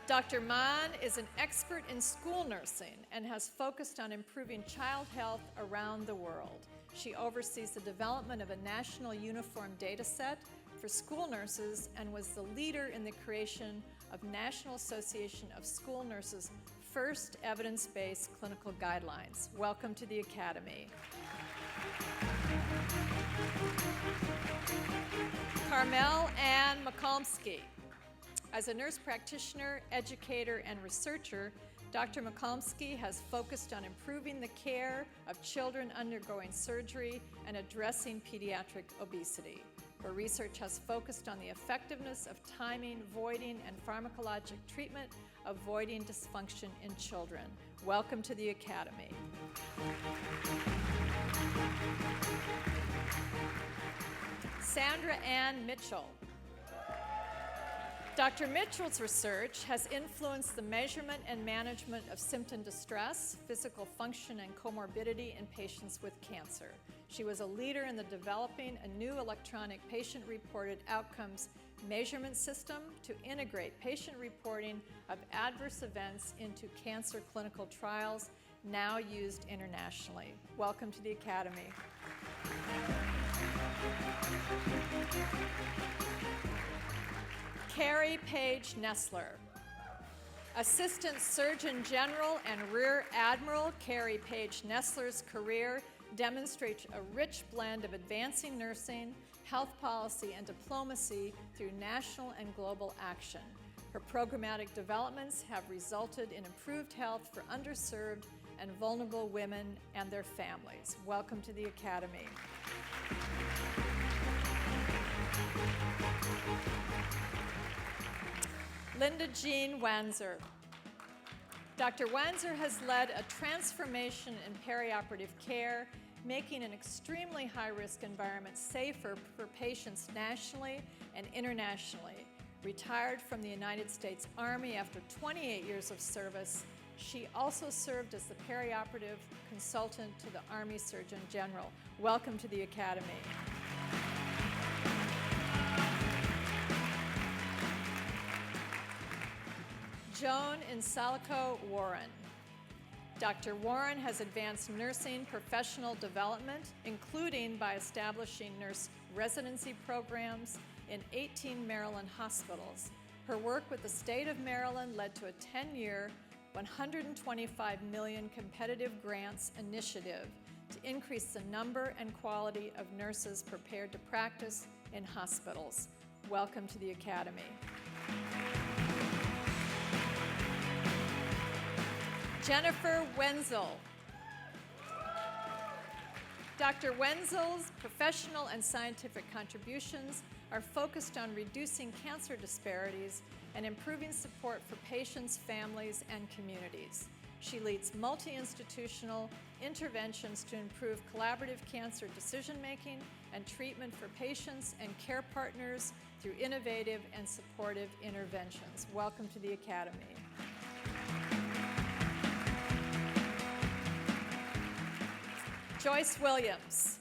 Speaker 3: Dr. Mann is an expert in school nursing and has focused on improving child health around the world. She oversees the development of a national uniform data set for school nurses and was the leader in the creation of National Association of School Nurses' first evidence-based clinical guidelines. Welcome to the Academy. Carmel Ann McComsky. As a nurse practitioner, educator, and researcher, Dr. McComsky has focused on improving the care of children undergoing surgery and addressing pediatric obesity. Her research has focused on the effectiveness of timing, voiding, and pharmacologic treatment of voiding dysfunction in children. Welcome to the Academy. Sandra Ann Mitchell. Dr. Mitchell's research has influenced the measurement and management of symptom distress, physical function, and comorbidity in patients with cancer. She was a leader in the developing a new electronic patient-reported outcomes measurement system to integrate patient reporting of adverse events into cancer clinical trials, now used internationally. Welcome to the Academy. Carrie Page Nestler. Assistant Surgeon General and Rear Admiral Carrie Page Nestler's career demonstrates a rich blend of advancing nursing, health policy, and diplomacy through national and global action. Her programmatic developments have resulted in improved health for underserved and vulnerable women and their families. Welcome to the Academy. Linda Jean Wanzer. Dr. Wanzer has led a transformation in perioperative care, making an extremely high-risk environment safer for patients nationally and internationally. Retired from the United States Army after 28 years of service, she also served as the perioperative consultant to the Army Surgeon General. Welcome to the Academy. Joan Insalico Warren. Dr. Warren has advanced nursing professional development, including by establishing nurse residency programs in 18 Maryland hospitals. Her work with the state of Maryland led to a 10-year, $125 million competitive grants initiative to increase the number and quality of nurses prepared to practice in hospitals. Welcome to the Academy. Jennifer Wenzel. Dr. Wenzel's professional and scientific contributions are focused on reducing cancer disparities and improving support for patients, families, and communities. She leads multi-institutional interventions to improve collaborative cancer decision-making and treatment for patients and care partners through innovative and supportive interventions. Welcome to the Academy. Joyce Williams.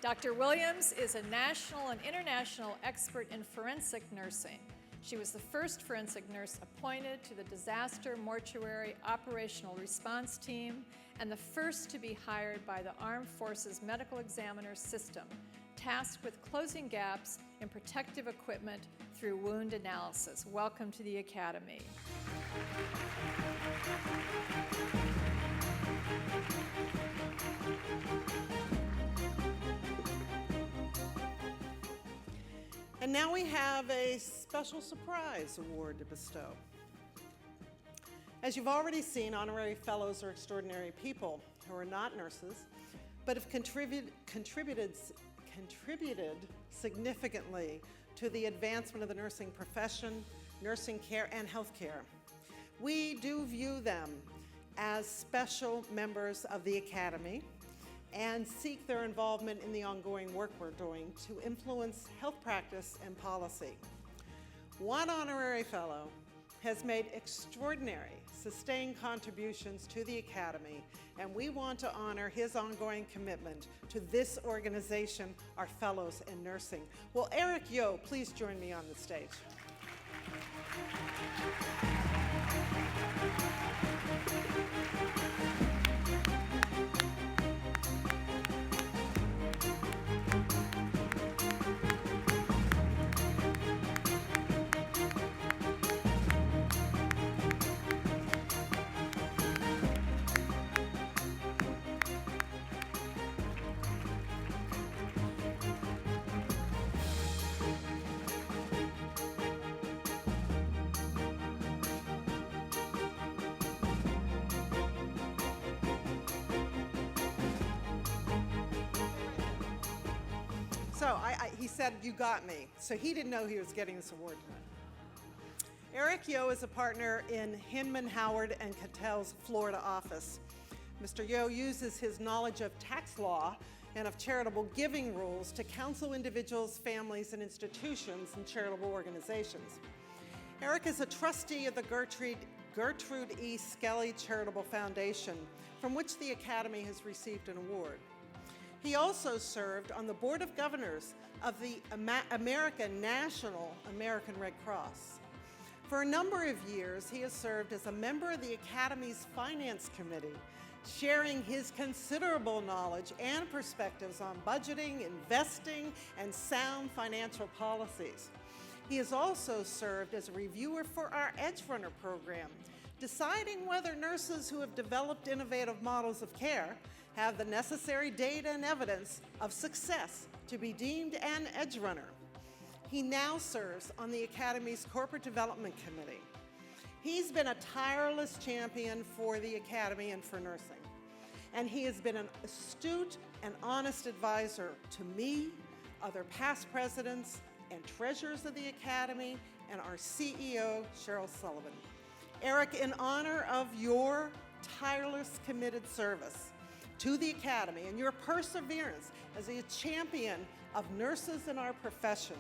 Speaker 3: Dr. Williams is a national and international expert in forensic nursing. She was the first forensic nurse appointed to the Disaster Mortuary Operational Response Team and the first to be hired by the Armed Forces Medical Examiner System, tasked with closing gaps in protective equipment through wound analysis. Welcome to the Academy.
Speaker 2: And now we have a special surprise award to bestow. As you've already seen, honorary fellows are extraordinary people who are not nurses, but have contributed significantly to the advancement of the nursing profession, nursing care, and healthcare. We do view them as special members of the Academy and seek their involvement in the ongoing work we're doing to influence health practice and policy. One honorary fellow has made extraordinary, sustained contributions to the Academy, and we want to honor his ongoing commitment to this organization, our fellows in nursing. Will Eric Yo please join me on the stage? So he said, "You got me." So he didn't know he was getting this award tonight. Eric Yo is a partner in Hinman, Howard, and Cattell's Florida office. Mr. Yo uses his knowledge of tax law and of charitable giving rules to counsel individuals, families, and institutions and charitable organizations. Eric is a trustee of the Gertrude E. Skelly Charitable Foundation, from which the Academy has received an award. He also served on the Board of Governors of the National American Red Cross. For a number of years, he has served as a member of the Academy's Finance Committee, sharing his considerable knowledge and perspectives on budgeting, investing, and sound financial policies. He has also served as a reviewer for our Edge Runner program, deciding whether nurses who have developed innovative models of care have the necessary data and evidence of success to be deemed an Edge Runner. He now serves on the Academy's Corporate Development Committee. He's been a tireless champion for the Academy and for nursing, and he has been an astute and honest advisor to me, other past presidents, and treasurers of the Academy, and our CEO, Cheryl Sullivan. Eric, in honor of your tireless, committed service to the Academy and your perseverance as a champion of nurses in our profession,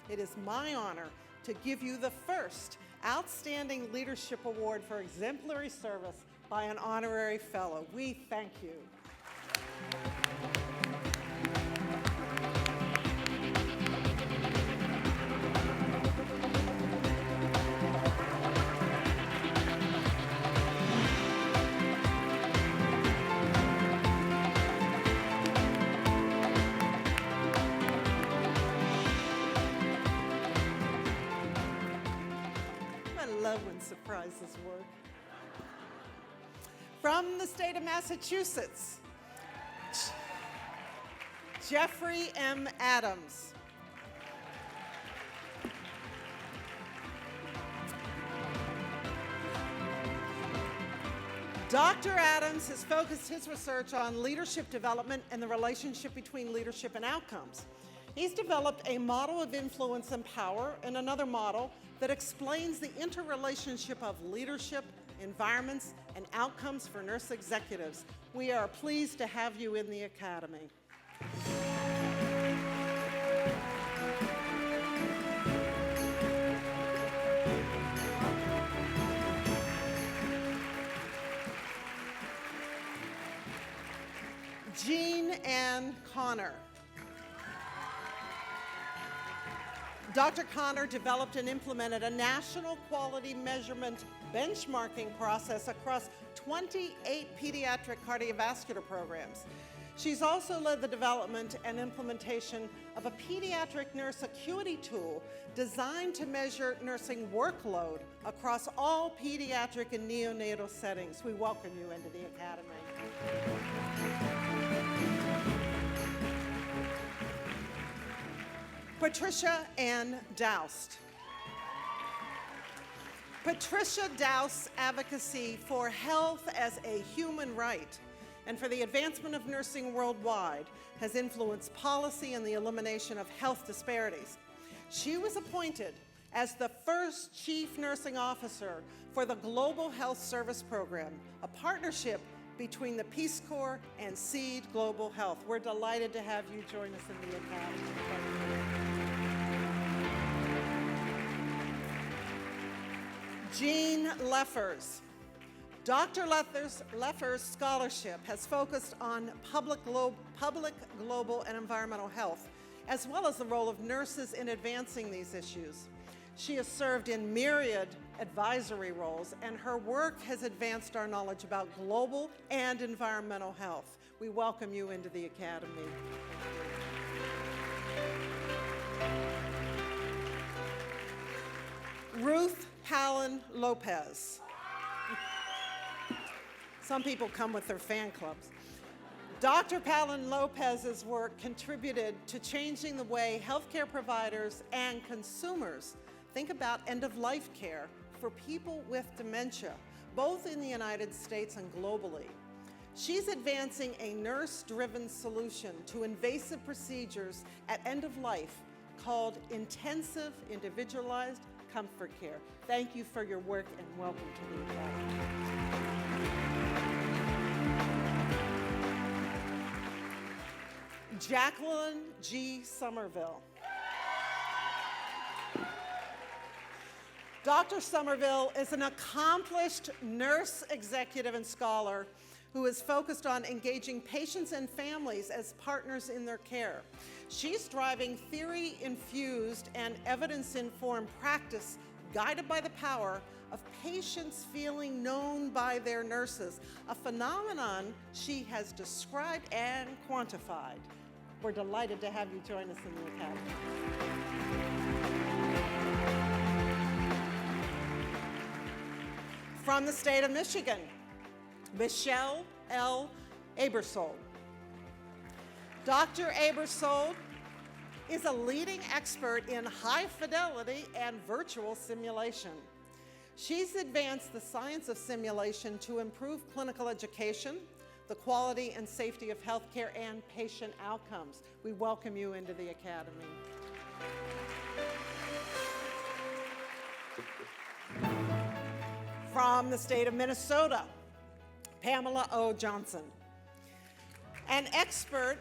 Speaker 2: it is my honor to give you the first Outstanding Leadership Award for exemplary service by an honorary fellow. We thank you. When surprises work. From the state of Massachusetts, Jeffrey M. Adams. Dr. Adams has focused his research on leadership development and the relationship between leadership and outcomes. He's developed a model of influence and power and another model that explains the interrelationship of leadership, environments, and outcomes for nurse executives. We are pleased to have you in the Academy. Jean Ann Connor. Dr. Connor developed and implemented a national quality measurement benchmarking process across 28 pediatric cardiovascular programs. She's also led the development and implementation of a pediatric nurse acuity tool designed to measure nursing workload across all pediatric and neonatal settings. We welcome you into the Academy. Patricia Ann Doust. Patricia Doust's advocacy for health as a human right and for the advancement of nursing worldwide has influenced policy and the elimination of health disparities. She was appointed as the first Chief Nursing Officer for the Global Health Service Program, a partnership between the Peace Corps and Seed Global Health. We're delighted to have you join us in the Academy. Jean Leffers. Dr. Leffers' scholarship has focused on public, global, and environmental health, as well as the role of nurses in advancing these issues. She has served in myriad advisory roles, and her work has advanced our knowledge about global and environmental health. We welcome you into the Academy. Ruth Palin Lopez. Some people come with their fan clubs. Dr. Palin Lopez's work contributed to changing the way healthcare providers and consumers think about end-of-life care for people with dementia, both in the United States and globally. She's advancing a nurse-driven solution to invasive procedures at end of life called Intensive Individualized Comfort Care. Thank you for your work and welcome to the Academy. Jacqueline G. Somerville. Dr. Somerville is an accomplished nurse executive and scholar who is focused on engaging patients and families as partners in their care. She's driving theory-infused and evidence-informed practice guided by the power of patients feeling known by their nurses, a phenomenon she has described and quantified. We're delighted to have you join us in the Academy. From the state of Michigan, Michelle L. Abersold. Dr. Abersold is a leading expert in high fidelity and virtual simulation. She's advanced the science of simulation to improve clinical education, the quality and safety of healthcare, and patient outcomes. We welcome you into the Academy. From the state of Minnesota, Pamela O. Johnson. An expert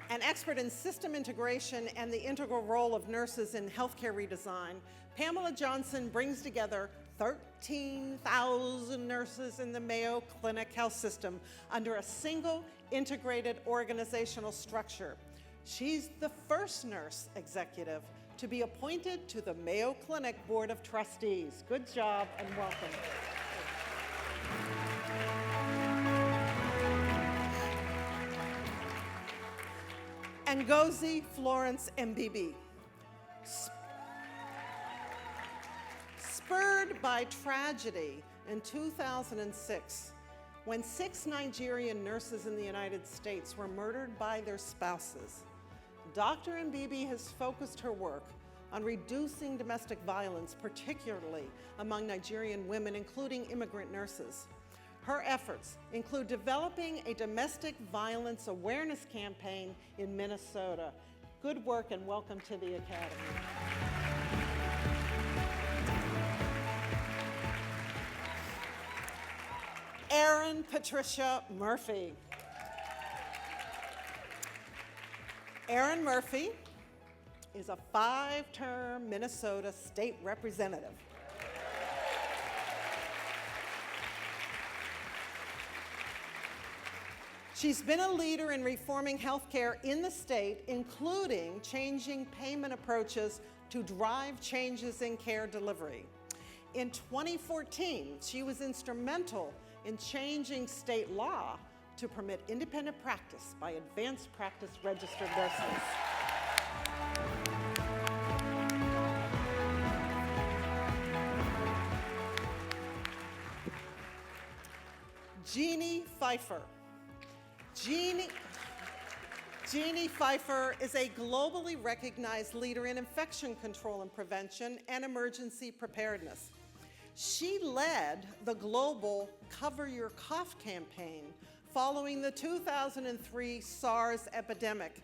Speaker 2: in system integration and the integral role of nurses in healthcare redesign, Pamela Johnson brings together 13,000 nurses in the Mayo Clinic Health System under a single integrated organizational structure. She's the first nurse executive to be appointed to the Mayo Clinic Board of Trustees. Good job and welcome. Ngozi Florence MBB. Spurred by tragedy in 2006, when 6 Nigerian nurses in the United States were murdered by their spouses, Dr. Mbibi has focused her work on reducing domestic violence, particularly among Nigerian women, including immigrant nurses. Her efforts include developing a domestic violence awareness campaign in Minnesota. Good work and welcome to the Academy. Erin Patricia Murphy. Erin Murphy is a 5-term Minnesota state representative. She's been a leader in reforming healthcare in the state, including changing payment approaches to drive changes in care delivery. In 2014, she was instrumental in changing state law to permit independent practice by advanced practice registered nurses. Jeannie Pfeiffer. Jeannie Pfeiffer is a globally recognized leader in infection control and prevention and emergency preparedness. She led the global Cover Your Cough campaign following the 2003 SARS epidemic,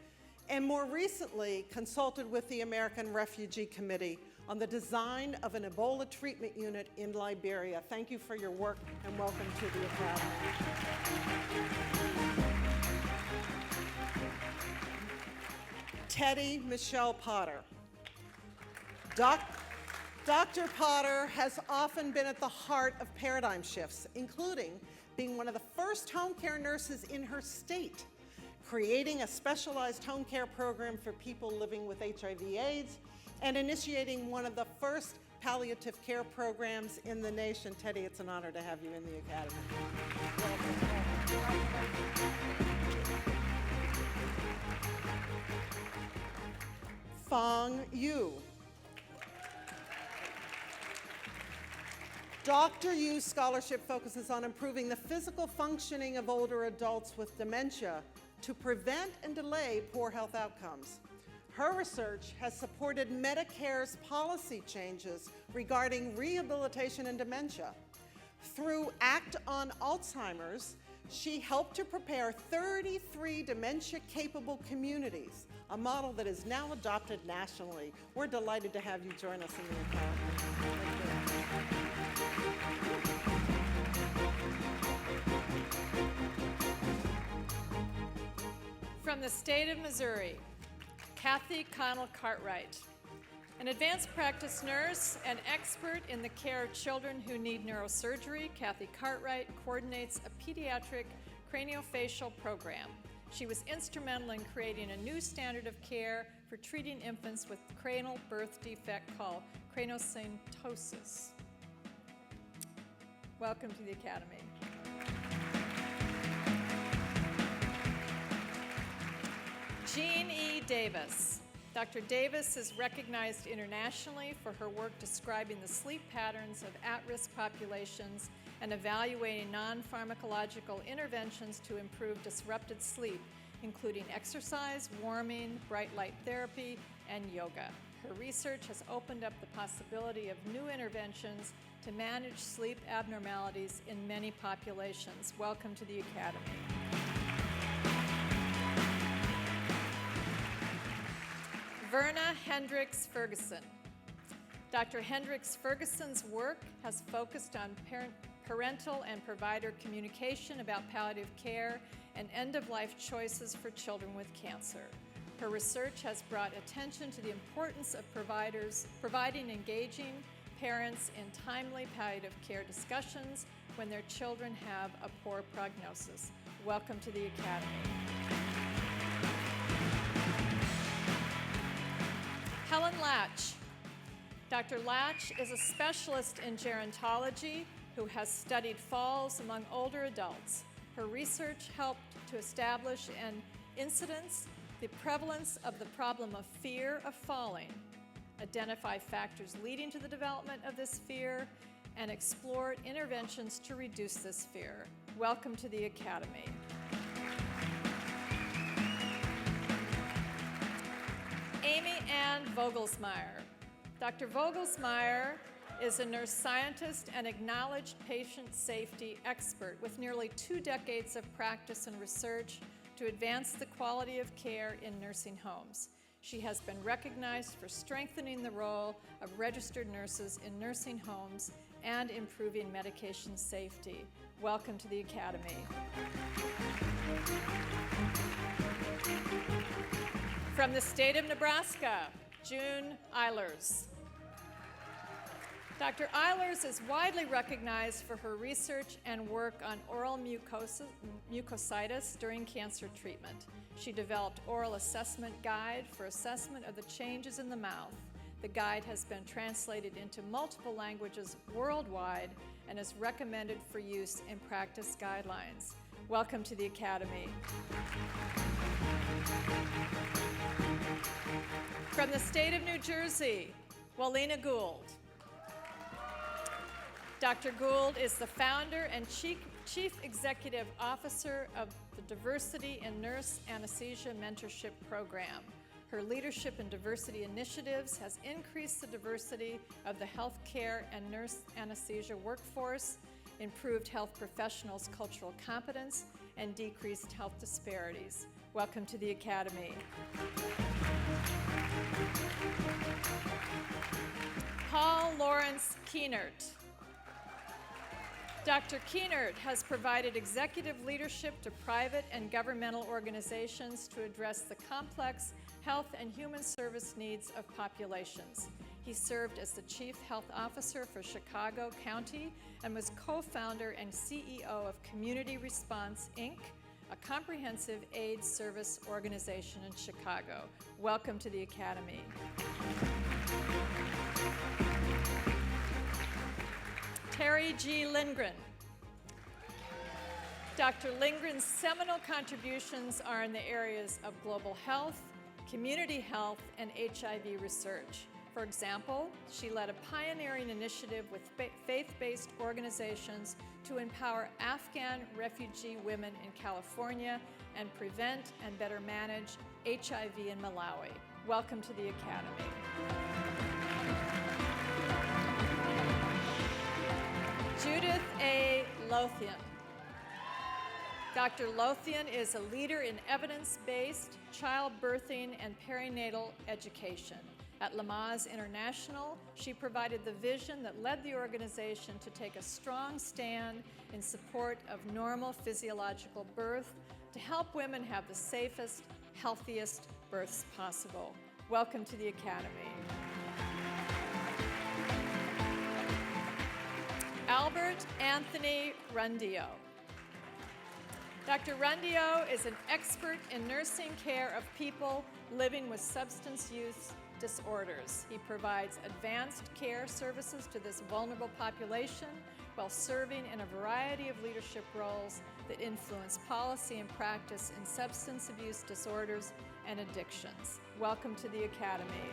Speaker 2: and more recently consulted with the American Refugee Committee on the design of an Ebola treatment unit in Liberia. Thank you for your work and welcome to the Academy. Teddy Michelle Potter. Dr. Potter has often been at the heart of paradigm shifts, including being one of the first home care nurses in her state, creating a specialized home care program for people living with HIV/AIDS, and initiating one of the first palliative care programs in the nation. Teddy, it's an honor to have you in the Academy. Fong Yu. Dr. Yu's scholarship focuses on improving the physical functioning of older adults with dementia to prevent and delay poor health outcomes. Her research has supported Medicare's policy changes regarding rehabilitation and dementia. Through ACT on Alzheimer's, She helped to prepare 33 dementia-capable communities, a model that is now adopted nationally. We're delighted to have you join us in the Academy.
Speaker 3: From the state of Missouri, Kathy Connell Cartwright, an advanced practice nurse and expert in the care of children who need neurosurgery. Kathy Cartwright coordinates a pediatric craniofacial program. She was instrumental in creating a new standard of care for treating infants with cranial birth defect called craniosynostosis. Welcome to the Academy. Jean E. Davis. Dr. Davis is recognized internationally for her work describing the sleep patterns of at-risk populations and evaluating non-pharmacological interventions to improve disrupted sleep, including exercise, warming, bright light therapy, and yoga. Her research has opened up the possibility of new interventions to manage sleep abnormalities in many populations. Welcome to the Academy. Verna Hendricks Ferguson. Dr. Hendricks Ferguson's work has focused on parental and provider communication about palliative care and end-of-life choices for children with cancer. Her research has brought attention to the importance of providers providing engaging parents in timely palliative care discussions when their children have a poor prognosis. Welcome to the Academy. Helen Latch. Dr. Latch is a specialist in gerontology who has studied falls among older adults. Her research helped to establish an incidence, the prevalence of the problem of fear of falling, identify factors leading to the development of this fear, and explored interventions to reduce this fear. Welcome to the Academy. Amy Ann Vogelsmeyer. Dr. Vogelsmeyer is a nurse scientist and acknowledged patient safety expert with nearly 2 decades of practice and research to advance the quality of care in nursing homes. She has been recognized for strengthening the role of registered nurses in nursing homes and improving medication safety. Welcome to the Academy. From the state of Nebraska, June Eilers. Dr. Eilers is widely recognized for her research and work on oral mucositis during cancer treatment. She developed oral assessment guide for assessment of the changes in the mouth. The guide has been translated into multiple languages worldwide and is recommended for use in practice guidelines. Welcome to the Academy. From the state of New Jersey, Walina Gould. Dr. Gould is the founder and Chief Executive Officer of the Diversity in Nurse Anesthesia Mentorship Program. Her leadership in diversity initiatives has increased the diversity of the healthcare and nurse anesthesia workforce, improved health professionals' cultural competence, and decreased health disparities. Welcome to the Academy. Paul Lawrence Kienert. Dr. Kienert has provided executive leadership to private and governmental organizations to address the complex health and human service needs of populations. He served as the Chief Health Officer for Chicago County and was co-founder and CEO of Community Response, Inc., a comprehensive AIDS service organization in Chicago. Welcome to the Academy. Terry G. Lindgren. Dr. Lindgren's seminal contributions are in the areas of global health, community health, and HIV research. For example, she led a pioneering initiative with faith-based organizations to empower Afghan refugee women in California and prevent and better manage HIV in Malawi. Welcome to the Academy. Judith A. Lothian. Dr. Lothian is a leader in evidence-based childbirthing and perinatal education. At Lamaze International, she provided the vision that led the organization to take a strong stand in support of normal physiological birth to help women have the safest, healthiest births possible. Welcome to the Academy. Albert Anthony Rundio. Dr. Rundio is an expert in nursing care of people living with substance use disorders. He provides advanced care services to this vulnerable population while serving in a variety of leadership roles that influence policy and practice in substance abuse disorders and addictions. Welcome to the Academy.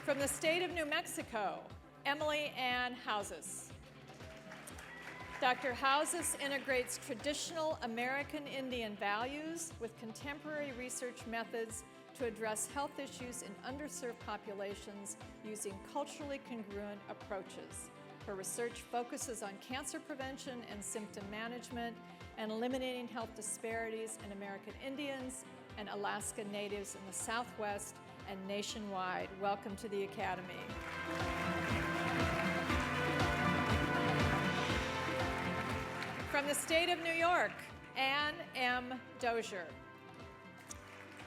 Speaker 3: From the state of New Mexico, Emily Ann Houses. Dr. Houses integrates traditional American Indian values with contemporary research methods to address health issues in underserved populations using culturally congruent approaches. Her research focuses on cancer prevention and symptom management and eliminating health disparities in American Indians and Alaska Natives in the Southwest and nationwide. Welcome to the Academy. From the state of New York, Ann M. Dozier.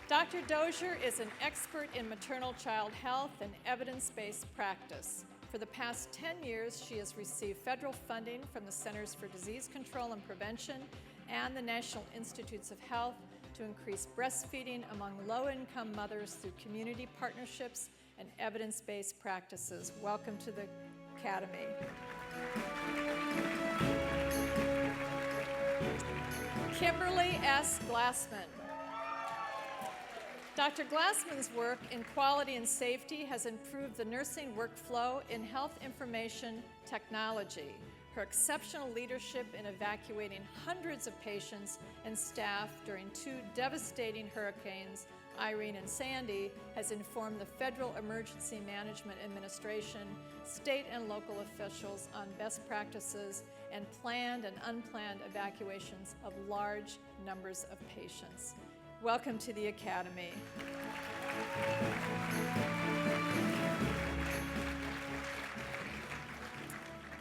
Speaker 3: Dr. Dozier is an expert in maternal child health and evidence-based practice. For the past 10 years, she has received federal funding from the Centers for Disease Control and Prevention and the National Institutes of Health to increase breastfeeding among low-income mothers through community partnerships and evidence-based practices. Welcome to the Academy. Kimberly S. Glassman. Dr. Glassman's work in quality and safety has improved the nursing workflow in health information technology. Her exceptional leadership in evacuating hundreds of patients and staff during 2 devastating hurricanes, Irene and Sandy, has informed the Federal Emergency Management Administration, state and local officials on best practices and planned and unplanned evacuations of large numbers of patients. Welcome to the Academy.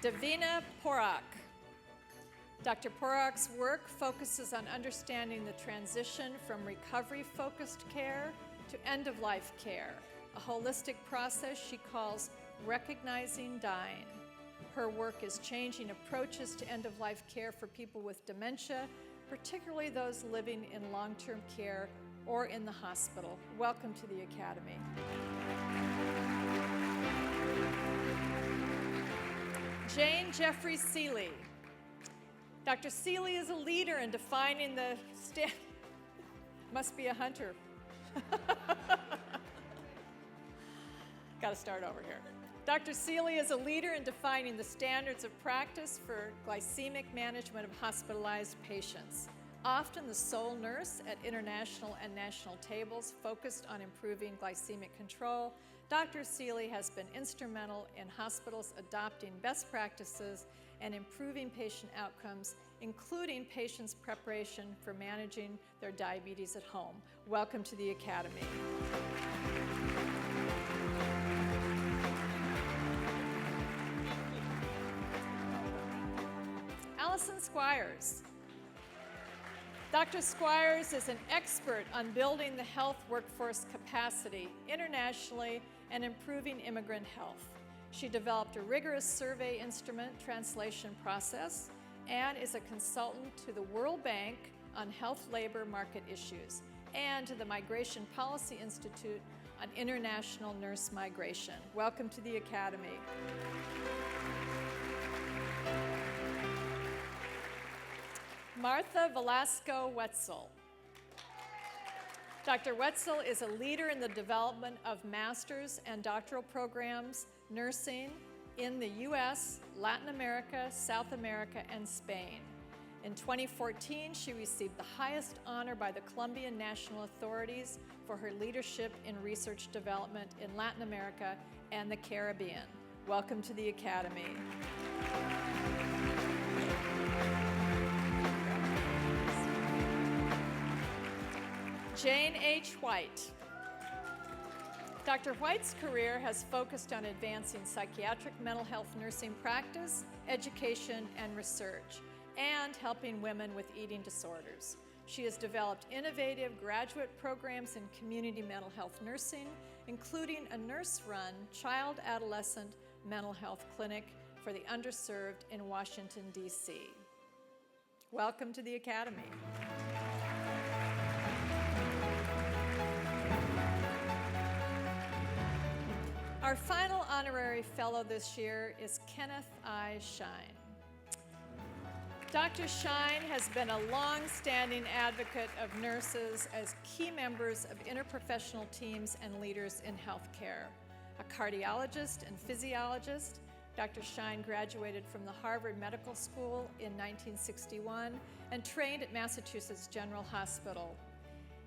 Speaker 3: Davina Porak. Dr. Porak's work focuses on understanding the transition from recovery-focused care to end-of-life care, a holistic process she calls recognizing dying. Her work is changing approaches to end-of-life care for people with dementia, particularly those living in long-term care or in the hospital. Welcome to the Academy. Jane Jeffrey Seeley. Dr. Seeley is a leader in defining the must be a hunter. Got to start over here. Dr. Seeley is a leader in defining the standards of practice for glycemic management of hospitalized patients. Often the sole nurse at international and national tables focused on improving glycemic control, Dr. Seeley has been instrumental in hospitals adopting best practices and improving patient outcomes, including patients' preparation for managing their diabetes at home. Welcome to the Academy. Allison Squires. Dr. Squires is an expert on building the health workforce capacity internationally and improving immigrant health. She developed a rigorous survey instrument translation process and is a consultant to the World Bank on health labor market issues and to the Migration Policy Institute on international nurse migration. Welcome to the Academy. Martha Velasco Wetzel. Dr. Wetzel is a leader in the development of master's and doctoral programs, nursing in the US, Latin America, South America, and Spain. In 2014, she received the highest honor by the Colombian National Authorities for her leadership in research development in Latin America and the Caribbean. Welcome to the Academy. Jane H. White. Dr. White's career has focused on advancing psychiatric mental health nursing practice, education, and research, and helping women with eating disorders. She has developed innovative graduate programs in community mental health nursing, including a nurse-run child-adolescent mental health clinic for the underserved in Washington, D.C. Welcome to the Academy. Our final honorary fellow this year is Kenneth I. Shine. Dr. Shine has been a long-standing advocate of nurses as key members of interprofessional teams and leaders in healthcare. A cardiologist and physiologist, Dr. Shine graduated from the Harvard Medical School in 1961 and trained at Massachusetts General Hospital.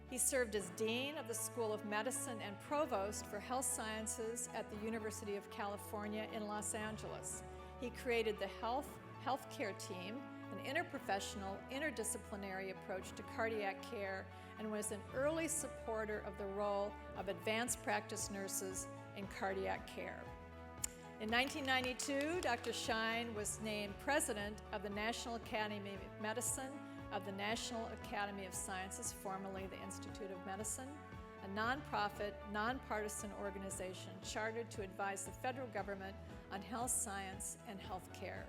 Speaker 3: He served as Dean of the School of Medicine and Provost for Health Sciences at the University of California in Los Angeles. He created the Healthcare Team, an interprofessional, interdisciplinary approach to cardiac care, and was an early supporter of the role of advanced practice nurses in cardiac care. In 1992, Dr. Shine was named President of the National Academy of Medicine of the National Academy of Sciences, formerly the Institute of Medicine, a nonprofit, nonpartisan organization chartered to advise the federal government on health science and health care.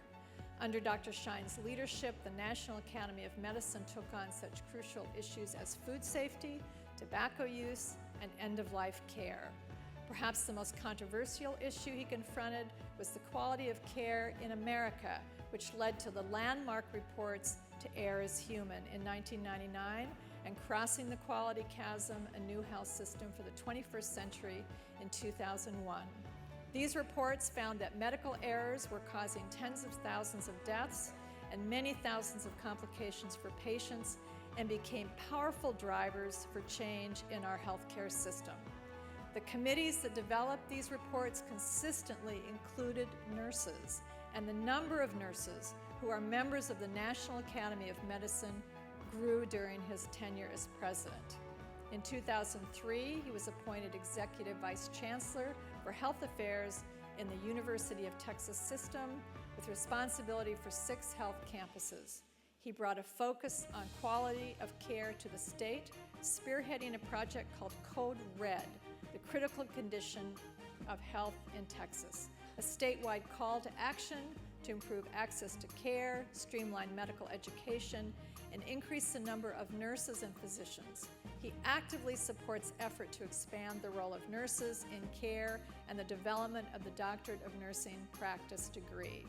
Speaker 3: Under Dr. Shine's leadership, the National Academy of Medicine took on such crucial issues as food safety, tobacco use, and end-of-life care. Perhaps the most controversial issue he confronted was the quality of care in America, which led to the landmark reports To Err is Human in 1999 and Crossing the Quality Chasm, a New Health System for the 21st Century in 2001. These reports found that medical errors were causing tens of thousands of deaths and many thousands of complications for patients and became powerful drivers for change in our healthcare system. The committees that developed these reports consistently included nurses, and the number of nurses who are members of the National Academy of Medicine grew during his tenure as president. In 2003, he was appointed Executive Vice Chancellor for Health Affairs in the University of Texas System with responsibility for 6 health campuses. He brought a focus on quality of care to the state, spearheading a project called Code Red, the critical condition of health in Texas, a statewide call to action to improve access to care, streamline medical education, and increase the number of nurses and physicians. He actively supports effort to expand the role of nurses in care and the development of the Doctorate of Nursing practice degree.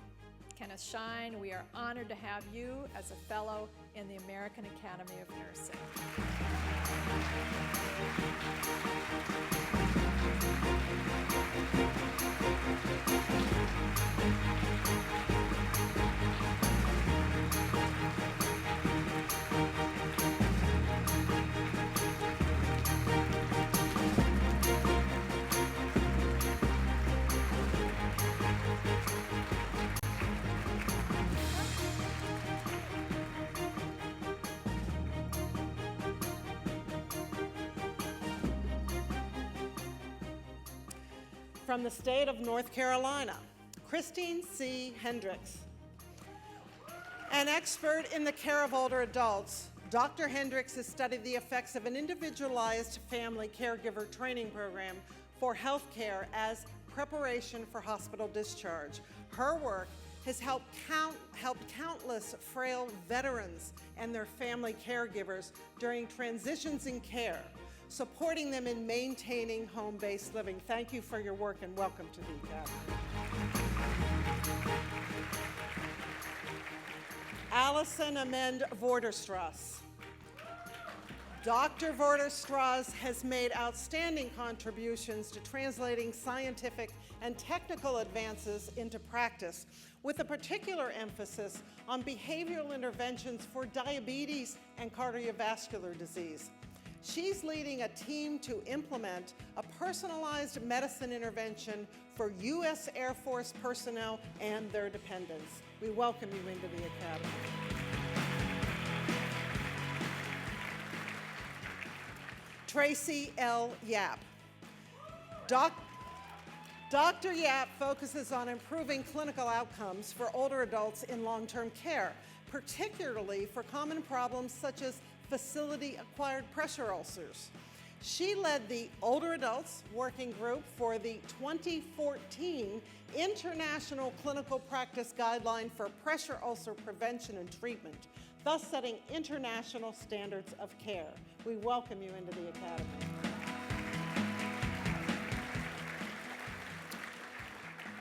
Speaker 3: Kenneth Shine, we are honored to have you as a fellow in the American Academy of Nursing.
Speaker 2: From the state of North Carolina, Christine C. Hendricks. An expert in the care of older adults, Dr. Hendricks has studied the effects of an individualized family caregiver training program for health care as preparation for hospital discharge. Her work has helped countless frail veterans and their family caregivers during transitions in care, supporting them in maintaining home-based living. Thank you for your work and welcome to the Academy. Allison Amend Vorderstrass. Dr. Vorderstrass has made outstanding contributions to translating scientific and technical advances into practice, with a particular emphasis on behavioral interventions for diabetes and cardiovascular disease. She's leading a team to implement a personalized medicine intervention for U.S. Air Force personnel and their dependents. We welcome you into the Academy. Tracy L. Yap. Dr. Yap focuses on improving clinical outcomes for older adults in long-term care, particularly for common problems such as facility-acquired pressure ulcers. She led the Older Adults Working Group for the 2014 International Clinical Practice Guideline for Pressure Ulcer Prevention and Treatment, thus setting international standards of care. We welcome you into the Academy.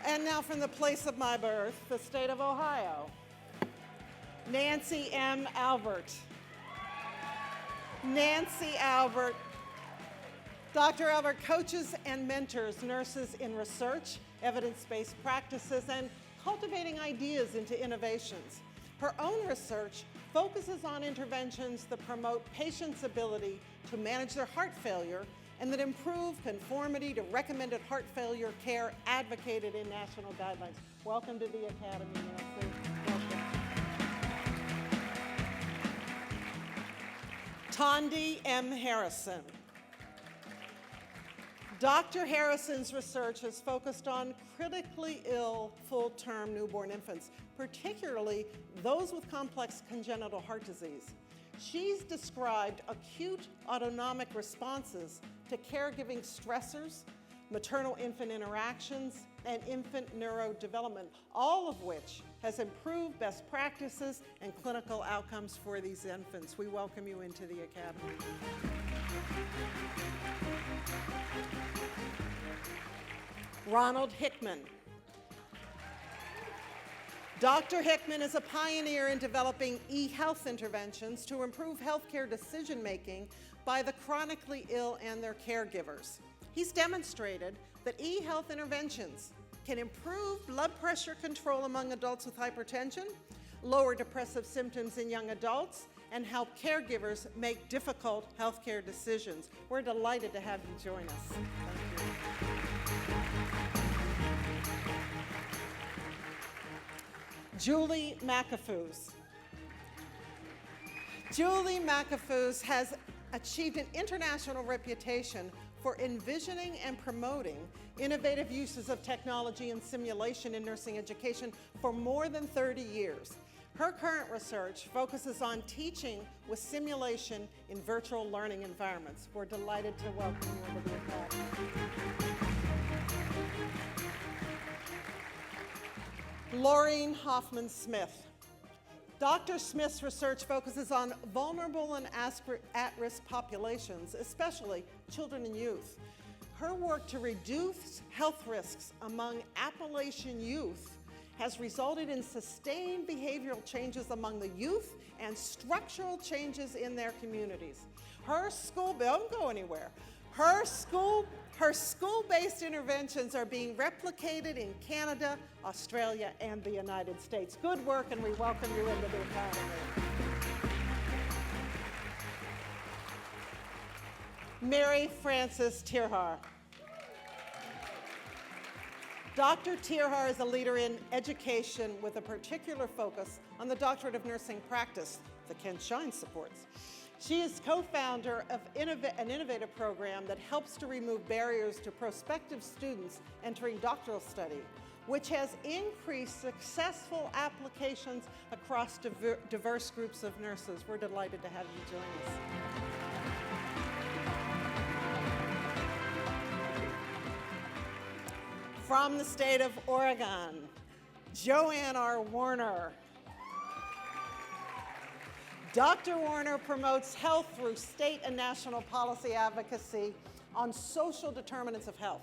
Speaker 2: And now from the place of my birth, the state of Ohio, Nancy M. Albert. Nancy Albert. Dr. Albert coaches and mentors nurses in research, evidence-based practices, and cultivating ideas into innovations. Her own research focuses on interventions that promote patients' ability to manage their heart failure and that improve conformity to recommended heart failure care advocated in national guidelines. Welcome to the Academy, Nancy. Welcome. Tondi M. Harrison. Dr. Harrison's research has focused on critically ill full-term newborn infants, particularly those with complex congenital heart disease. She's described acute autonomic responses to caregiving stressors, maternal-infant interactions, and infant neurodevelopment, all of which has improved best practices and clinical outcomes for these infants. We welcome you into the Academy. Ronald Hickman. Dr. Hickman is a pioneer in developing e-health interventions to improve healthcare decision-making by the chronically ill and their caregivers. He's demonstrated that e-health interventions can improve blood pressure control among adults with hypertension, lower depressive symptoms in young adults, and help caregivers make difficult healthcare decisions. We're delighted to have you join us. Thank you. Julie McAfoos. Julie McAfoos has achieved an international reputation for envisioning and promoting innovative uses of technology and simulation in nursing education for more than 30 years. Her current research focuses on teaching with simulation in virtual learning environments. We're delighted to welcome you into the Academy. Laureen Hoffman-Smith. Dr. Smith's research focuses on vulnerable and at-risk populations, especially children and youth. Her work to reduce health risks among Appalachian youth has resulted in sustained behavioral changes among the youth and structural changes in their communities. Her don't go anywhere. Her school-based interventions are being replicated in Canada, Australia, and the United States. Good work, and we welcome you into the Academy. Mary Frances Tirhar. Dr. Tirhar is a leader in education with a particular focus on the Doctorate of Nursing Practice that Ken Shine supports. She is co-founder of an innovative program that helps to remove barriers to prospective students entering doctoral study, which has increased successful applications across diverse groups of nurses. We're delighted to have you join us. From the state of Oregon, Joanne R. Warner. Dr. Warner promotes health through state and national policy advocacy on social determinants of health.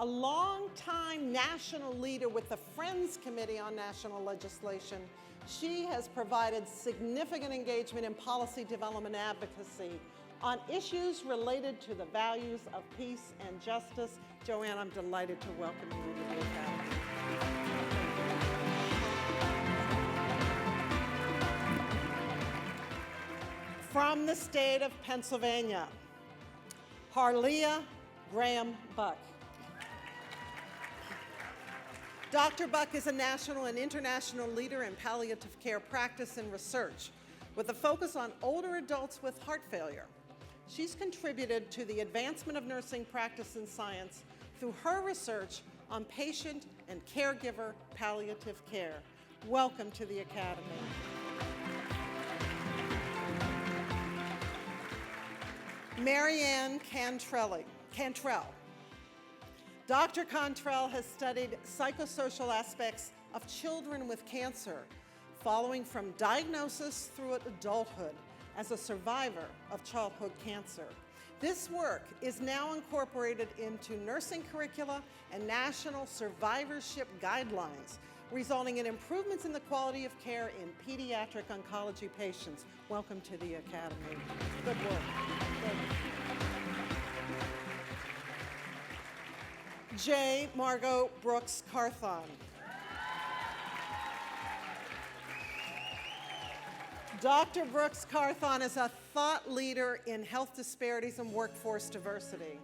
Speaker 2: A longtime national leader with the Friends Committee on National Legislation, she has provided significant engagement in policy development advocacy on issues related to the values of peace and justice. Joanne, I'm delighted to welcome you into the Academy. From the state of Pennsylvania, Harlia Graham Buck. Dr. Buck is a national and international leader in palliative care practice and research with a focus on older adults with heart failure. She's contributed to the advancement of nursing practice and science through her research on patient and caregiver palliative care. Welcome to the Academy. Marianne Cantrell. Dr. Cantrell has studied psychosocial aspects of children with cancer, following from diagnosis through adulthood as a survivor of childhood cancer. This work is now incorporated into nursing curricula and national survivorship guidelines, resulting in improvements in the quality of care in pediatric oncology patients. Welcome to the Academy. Good work. Good. J. Margot Brooks Carthon. Dr. Brooks Carthon is a thought leader in health disparities and workforce diversity.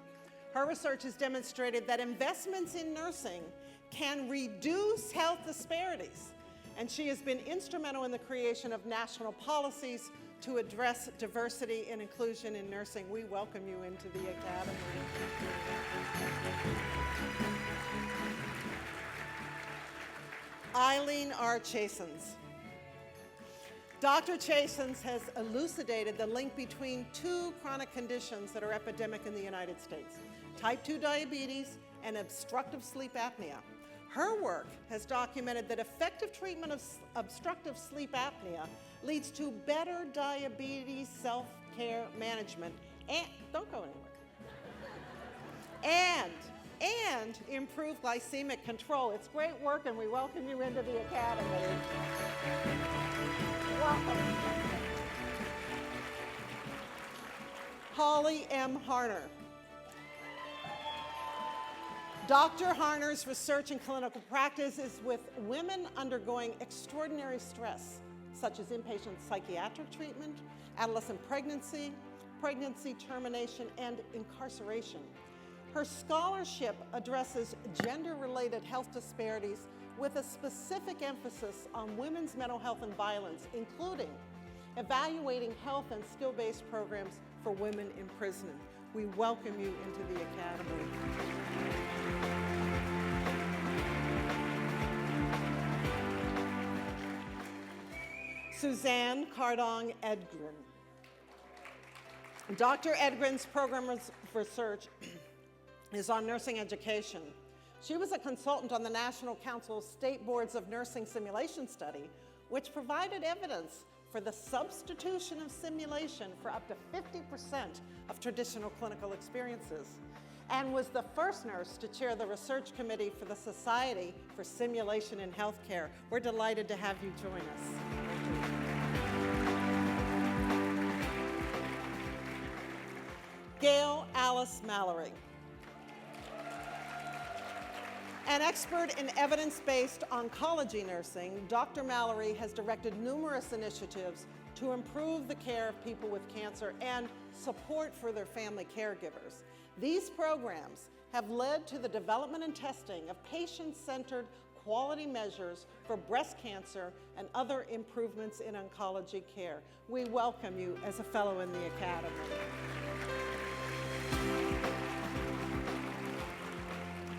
Speaker 2: Her research has demonstrated that investments in nursing can reduce health disparities, and she has been instrumental in the creation of national policies to address diversity and inclusion in nursing. We welcome you into the Academy. Eileen R. Chasins. Dr. Chasins has elucidated the link between two chronic conditions that are epidemic in the United States: type 2 diabetes and obstructive sleep apnea. Her work has documented that effective treatment of obstructive sleep apnea leads to better diabetes self-care management and, don't go anywhere, and improved glycemic control. It's great work, and we welcome you into the Academy. Welcome. Holly M. Harner. Dr. Harner's research and clinical practice is with women undergoing extraordinary stress, such as inpatient psychiatric treatment, adolescent pregnancy, pregnancy termination, and incarceration. Her scholarship addresses gender-related health disparities with a specific emphasis on women's mental health and violence, including evaluating health and skill-based programs for women in prison. We welcome you into the Academy. Suzanne Cardong Edgren. Dr. Edgren's program of research is on nursing education. She was a consultant on the National Council of State Boards of Nursing Simulation Study, which provided evidence for the substitution of simulation for up to 50% of traditional clinical experiences, and was the first nurse to chair the research committee for the Society for Simulation in Healthcare. We're delighted to have you join us. Gail Alice Mallory. An expert in evidence-based oncology nursing, Dr. Mallory has directed numerous initiatives to improve the care of people with cancer and support for their family caregivers. These programs have led to the development and testing of patient-centered quality measures for breast cancer and other improvements in oncology care. We welcome you as a fellow in the Academy.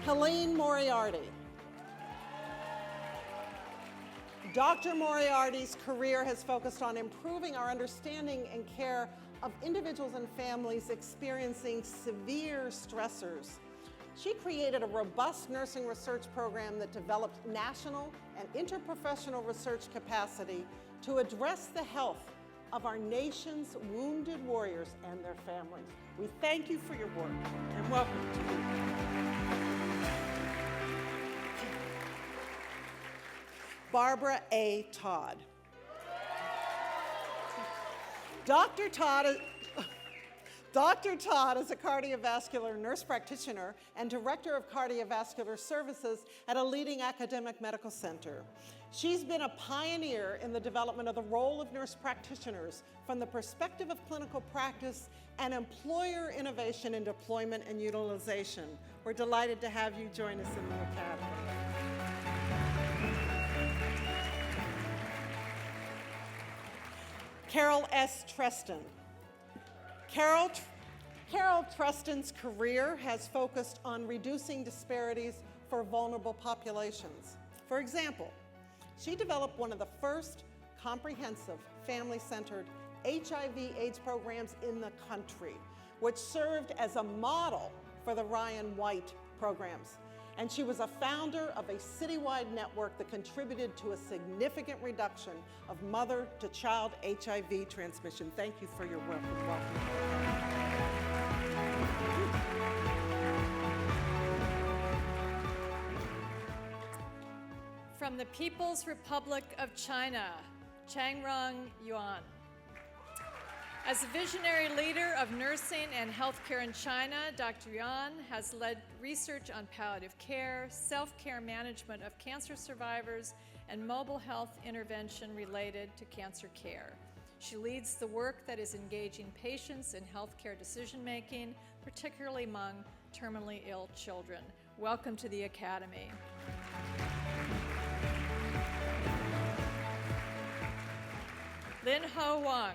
Speaker 2: Helene Moriarty. Dr. Moriarty's career has focused on improving our understanding and care of individuals and families experiencing severe stressors. She created a robust nursing research program that developed national and interprofessional research capacity to address the health of our nation's wounded warriors and their families. We thank you for your work and welcome to you. Barbara A. Todd. Dr. Todd is a cardiovascular nurse practitioner and director of cardiovascular services at a leading academic medical center. She's been a pioneer in the development of the role of nurse practitioners from the perspective of clinical practice and employer innovation in deployment and utilization. We're delighted to have you join us in the Academy. Carol S. Treston. Carol Treston's career has focused on reducing disparities for vulnerable populations. For example, she developed one of the first comprehensive family-centered HIV/AIDS programs in the country, which served as a model for the Ryan White programs. And she was a founder of a citywide network that contributed to a significant reduction of mother-to-child HIV transmission. Thank you for your welcome.
Speaker 3: From the People's Republic of China, Changrong Yuan. As a visionary leader of nursing and healthcare in China, Dr. Yuan has led research on palliative care, self-care management of cancer survivors, and mobile health intervention related to cancer care. She leads the work that is engaging patients in healthcare decision-making, particularly among terminally ill children. Welcome to the Academy. Lin Ho Wang.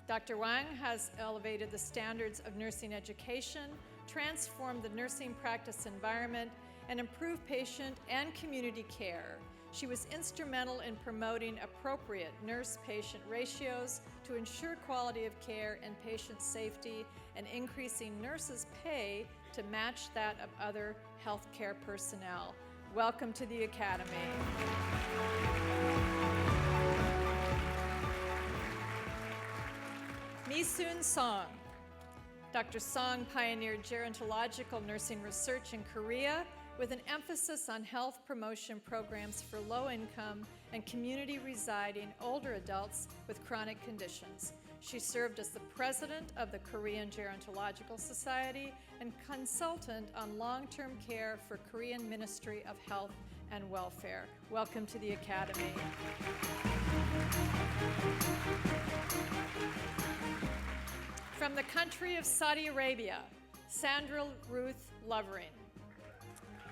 Speaker 3: Dr. Wang has elevated the standards of nursing education, transformed the nursing practice environment, and improved patient and community care. She was instrumental in promoting appropriate nurse-patient ratios to ensure quality of care and patient safety, and increasing nurses' pay to match that of other healthcare personnel. Welcome to the Academy. Mi-Soon Song. Dr. Song pioneered gerontological nursing research in Korea with an emphasis on health promotion programs for low-income and community-residing older adults with chronic conditions. She served as the president of the Korean Gerontological Society and consultant on long-term care for Korean Ministry of Health and Welfare. Welcome to the Academy. From the country of Saudi Arabia, Sandra Ruth Lovering.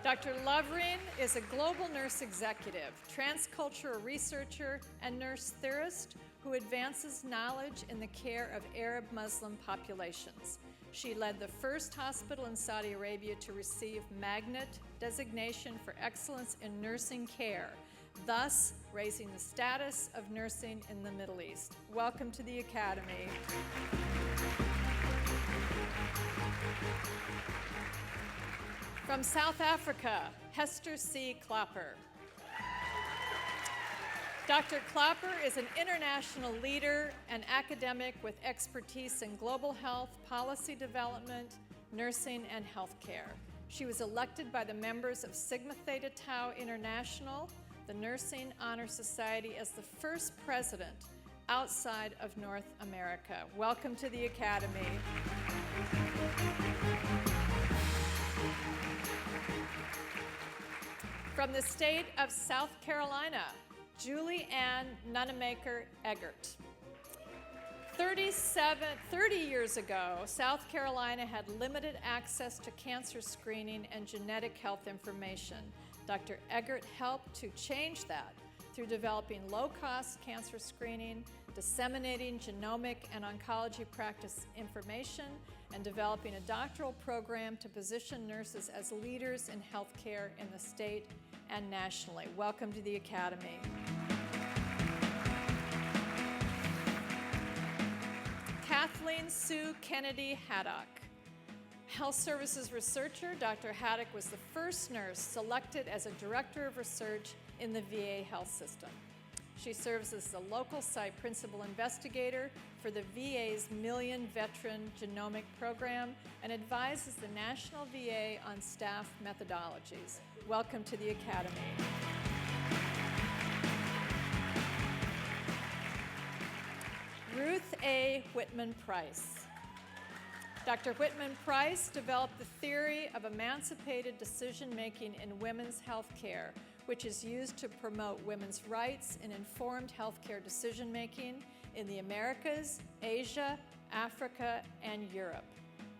Speaker 3: Dr. Lovering is a global nurse executive, transcultural researcher, and nurse theorist who advances knowledge in the care of Arab Muslim populations. She led the first hospital in Saudi Arabia to receive Magnet designation for excellence in nursing care, thus raising the status of nursing in the Middle East. Welcome to the Academy. From South Africa, Hester C. Klapper. Dr. Klapper is an international leader and academic with expertise in global health, policy development, nursing, and healthcare. She was elected by the members of Sigma Theta Tau International, the Nursing Honor Society, as the first president outside of North America. Welcome to the Academy. From the state of South Carolina, Julie Ann Nunemaker Eggert. 30 years ago, South Carolina had limited access to cancer screening and genetic health information. Dr. Eggert helped to change that through developing low-cost cancer screening, disseminating genomic and oncology practice information, and developing a doctoral program to position nurses as leaders in healthcare in the state and nationally. Welcome to the Academy. Kathleen Sue Kennedy Haddock. Health Services researcher, Dr. Haddock was the first nurse selected as a director of research in the VA health system. She serves as the local site principal investigator for the VA's Million Veteran Genomic Program and advises the National VA on staff methodologies. Welcome to the Academy. Ruth A. Whitman Price. Dr. Whitman Price developed the theory of emancipated decision-making in women's health care, which is used to promote women's rights in informed healthcare decision-making in the Americas, Asia, Africa, and Europe.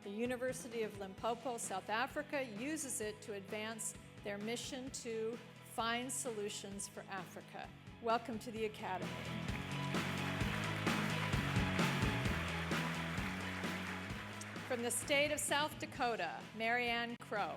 Speaker 3: The University of Limpopo, South Africa, uses it to advance their mission to find solutions for Africa. Welcome to the Academy. From the state of South Dakota, Marianne Crow.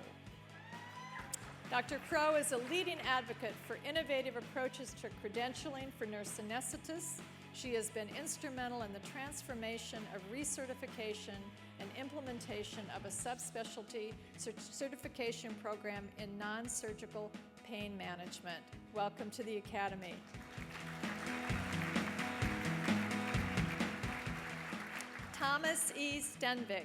Speaker 3: Dr. Crow is a leading advocate for innovative approaches to credentialing for nurse anesthetists. She has been instrumental in the transformation of recertification and implementation of a subspecialty certification program in non-surgical pain management. Welcome to the Academy. Thomas E. Stenvig.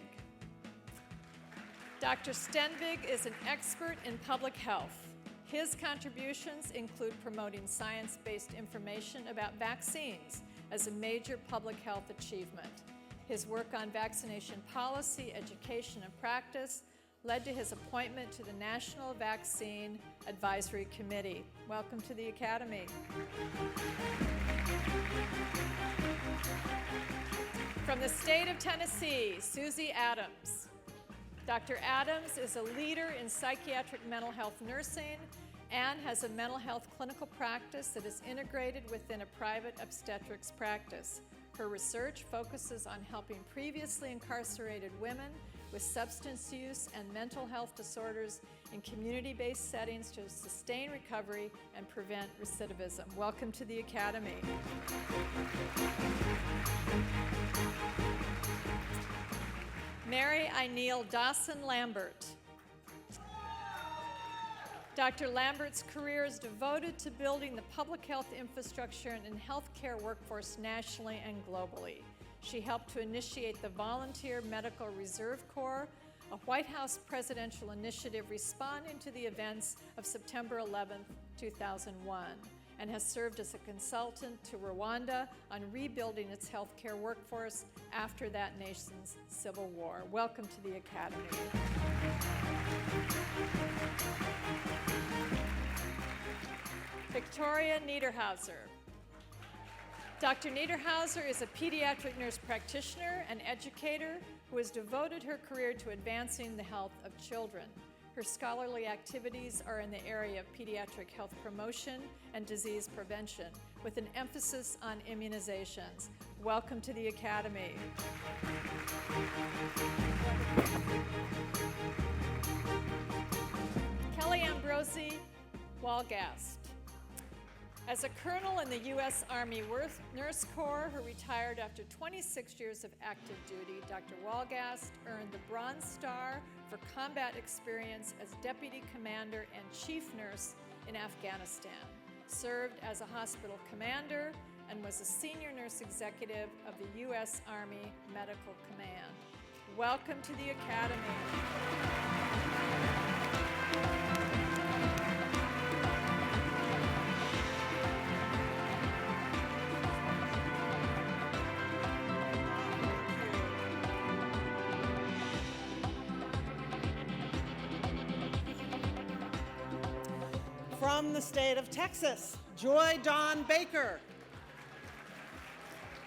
Speaker 3: Dr. Stenvig is an expert in public health. His contributions include promoting science-based information about vaccines as a major public health achievement. His work on vaccination policy, education, and practice led to his appointment to the National Vaccine Advisory Committee. Welcome to the Academy. From the state of Tennessee, Susie Adams. Dr. Adams is a leader in psychiatric mental health nursing and has a mental health clinical practice that is integrated within a private obstetrics practice. Her research focuses on helping previously incarcerated women with substance use and mental health disorders in community-based settings to sustain recovery and prevent recidivism. Welcome to the Academy. Mary Eineal Dawson Lambert. Dr. Lambert's career is devoted to building the public health infrastructure and healthcare workforce nationally and globally. She helped to initiate the Volunteer Medical Reserve Corps, a White House presidential initiative responding to the events of September 11, 2001, and has served as a consultant to Rwanda on rebuilding its healthcare workforce after that nation's civil war. Welcome to the Academy. Victoria Niederhauser. Dr. Niederhauser is a pediatric nurse practitioner and educator who has devoted her career to advancing the health of children. Her scholarly activities are in the area of pediatric health promotion and disease prevention, with an emphasis on immunizations. Welcome to the Academy. Kelly Ambrosi Walgast. As a colonel in the U.S. Army Nurse Corps who retired after 26 years of active duty, Dr. Walgast earned the Bronze Star for combat experience as Deputy Commander and Chief Nurse in Afghanistan, served as a hospital commander, and was a senior nurse executive of the U.S. Army Medical Command. Welcome to the Academy.
Speaker 2: From the state of Texas, Joy Dawn Baker.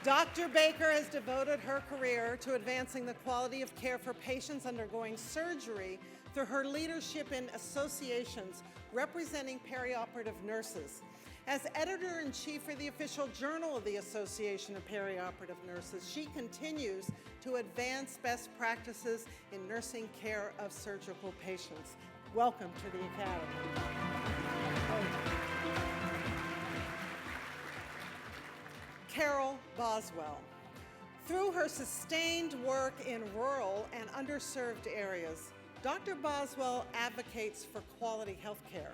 Speaker 2: Dr. Baker has devoted her career to advancing the quality of care for patients undergoing surgery through her leadership in associations representing perioperative nurses. As editor-in-chief for the official journal of the Association of Perioperative Nurses, she continues to advance best practices in nursing care of surgical patients. Welcome to the Academy. Carol Boswell. Through her sustained work in rural and underserved areas, Dr. Boswell advocates for quality health care.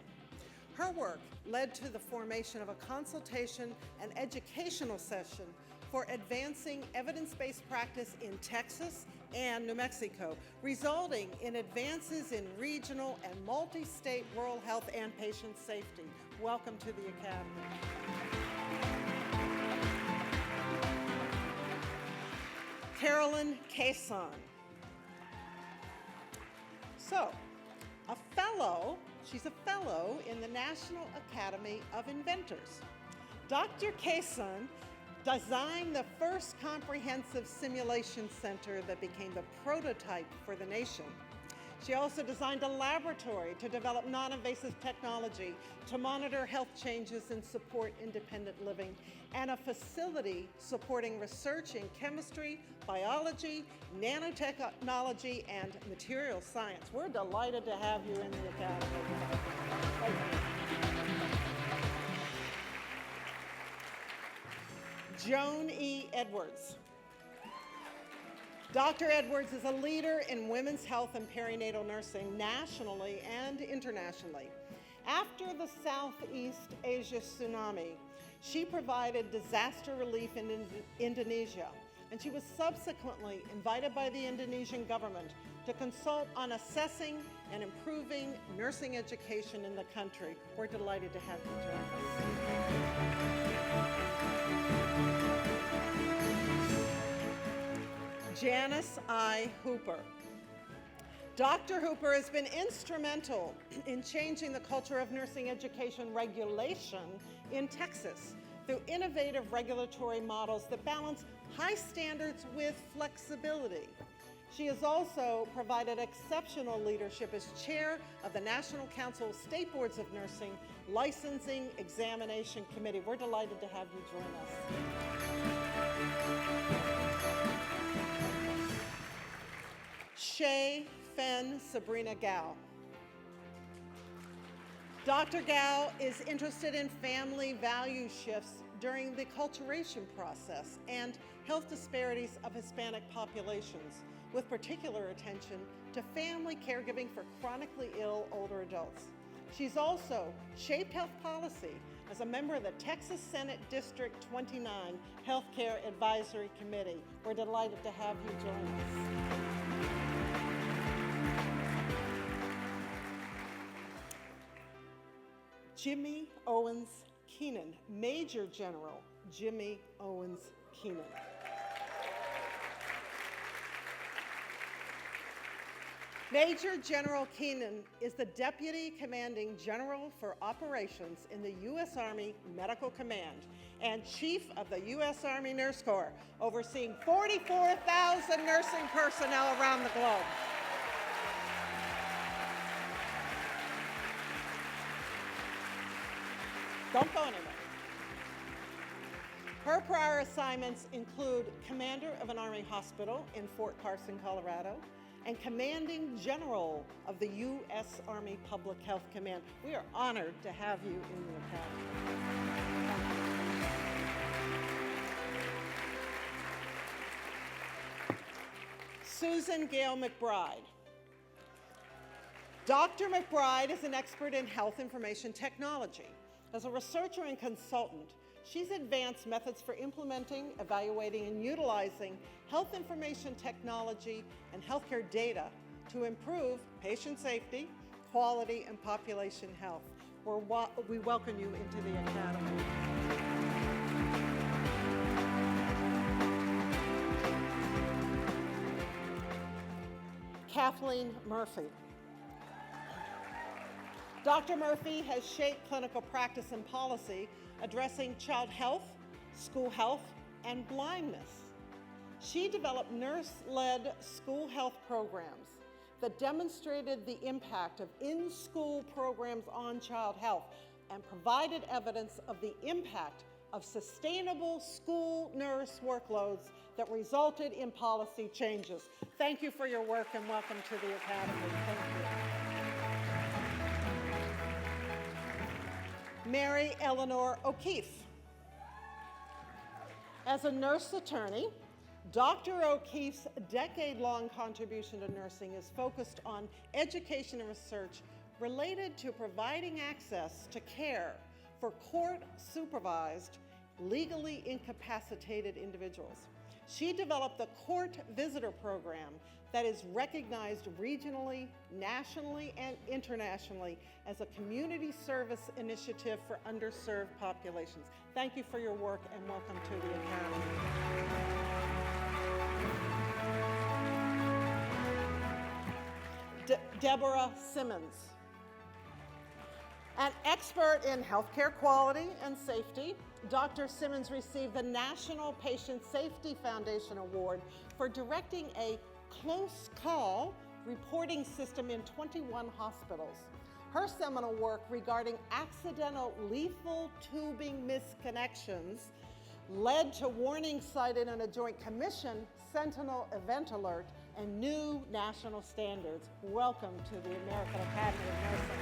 Speaker 2: Her work led to the formation of a consultation and educational session for advancing evidence-based practice in Texas and New Mexico, resulting in advances in regional and multi-state rural health and patient safety. Welcome to the Academy. Carolyn Cason. So, she's a fellow in the National Academy of Inventors. Dr. Kaysen designed the first comprehensive simulation center that became the prototype for the nation. She also designed a laboratory to develop non-invasive technology to monitor health changes and support independent living, and a facility supporting research in chemistry, biology, nanotechnology, and material science. We're delighted to have you in the Academy. Joan E. Edwards. Dr. Edwards is a leader in women's health and perinatal nursing nationally and internationally. After the Southeast Asia tsunami, she provided disaster relief in Indonesia, and she was subsequently invited by the Indonesian government to consult on assessing and improving nursing education in the country. We're delighted to have you join us. Janice I. Hooper. Dr. Hooper has been instrumental in changing the culture of nursing education regulation in Texas through innovative regulatory models that balance high standards with flexibility. She has also provided exceptional leadership as chair of the National Council of State Boards of Nursing Licensing Examination Committee. We're delighted to have you join us. Shay Fen Sabrina Gao. Dr. Gao is interested in family value shifts during the acculturation process and health disparities of Hispanic populations, with particular attention to family caregiving for chronically ill older adults. She's also shaped health policy as a member of the Texas Senate District 29 Healthcare Advisory Committee. We're delighted to have you join us. Jimmy Owens Keenan, Major General Jimmy Owens Keenan. Major General Keenan is the Deputy Commanding General for Operations in the U.S. Army Medical Command and Chief of the U.S. Army Nurse Corps, overseeing 44,000 nursing personnel around the globe. Don't go anywhere. Her prior assignments include commander of an Army hospital in Fort Carson, Colorado, and commanding general of the U.S. Army Public Health Command. We are honored to have you in the Academy. Susan Gail McBride. Dr. McBride is an expert in health information technology. As a researcher and consultant, she's advanced methods for implementing, evaluating, and utilizing health information technology and healthcare data to improve patient safety, quality, and population health. We welcome you into the Academy. Kathleen Murphy. Dr. Murphy has shaped clinical practice and policy addressing child health, school health, and blindness. She developed nurse-led school health programs that demonstrated the impact of in-school programs on child health and provided evidence of the impact of sustainable school nurse workloads that resulted in policy changes. Thank you for your work and welcome to the Academy. Thank you. Mary Eleanor O'Keefe. As a nurse attorney, Dr. O'Keefe's decade-long contribution to nursing is focused on education and research related to providing access to care for court-supervised, legally incapacitated individuals. She developed the Court Visitor Program that is recognized regionally, nationally, and internationally as a community service initiative for underserved populations. Thank you for your work and welcome to the Academy. Deborah Simmons. An expert in healthcare quality and safety, Dr. Simmons received the National Patient Safety Foundation Award for directing a close call reporting system in 21 hospitals. Her seminal work regarding accidental lethal tubing misconnections led to warnings cited in a Joint Commission, Sentinel Event Alert, and new national standards. Welcome to the American Academy of Nursing.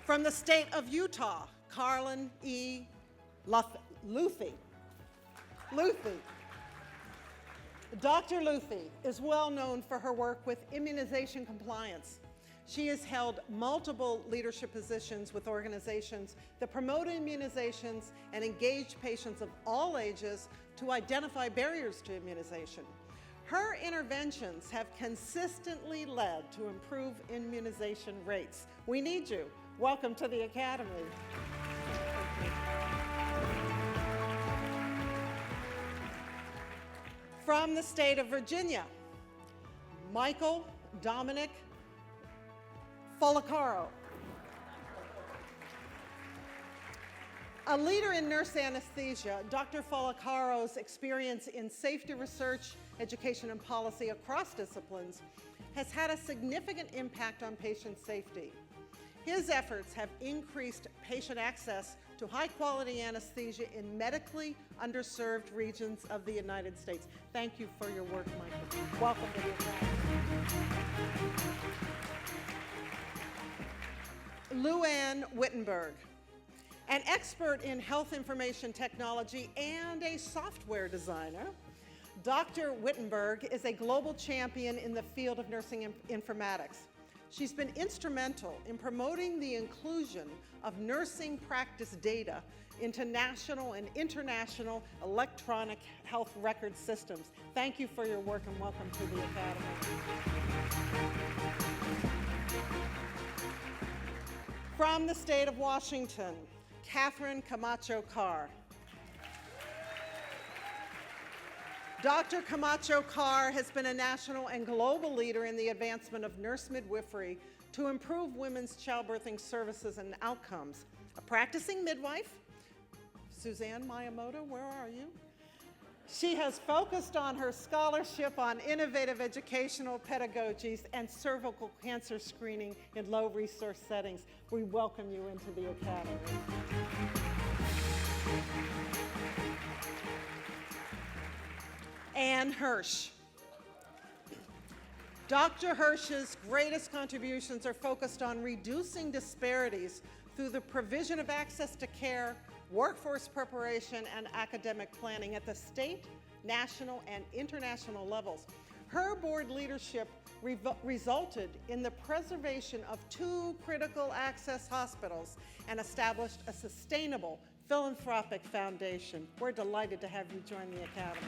Speaker 2: From the state of Utah, Carlin E. Luthi. Dr. Luthi is well known for her work with immunization compliance. She has held multiple leadership positions with organizations that promote immunizations and engage patients of all ages to identify barriers to immunization. Her interventions have consistently led to improved immunization rates. We need you. Welcome to the Academy. From the state of Virginia, Michael Dominic Folacaro. A leader in nurse anesthesia, Dr. Folacaro's experience in safety research, education, and policy across disciplines has had a significant impact on patient safety. His efforts have increased patient access to high-quality anesthesia in medically underserved regions of the United States. Thank you for your work, Michael. Welcome to the Academy. Luann Wittenberg, an expert in health information technology and a software designer. Dr. Wittenberg is a global champion in the field of nursing informatics. She's been instrumental in promoting the inclusion of nursing practice data into national and international electronic health record systems. Thank you for your work and welcome to the Academy. From the state of Washington, Catherine Camacho Carr. Dr. Camacho Carr has been a national and global leader in the advancement of nurse midwifery to improve women's childbirthing services and outcomes. A practicing midwife, Suzanne Miyamoto, where are you? She has focused on her scholarship on innovative educational pedagogies and cervical cancer screening in low-resource settings. We welcome you into the Academy. Ann Hirsch. Dr. Hirsch's greatest contributions are focused on reducing disparities through the provision of access to care, workforce preparation, and academic planning at the state, national, and international levels. Her board leadership resulted in the preservation of 2 critical access hospitals and established a sustainable philanthropic foundation. We're delighted to have you join the Academy.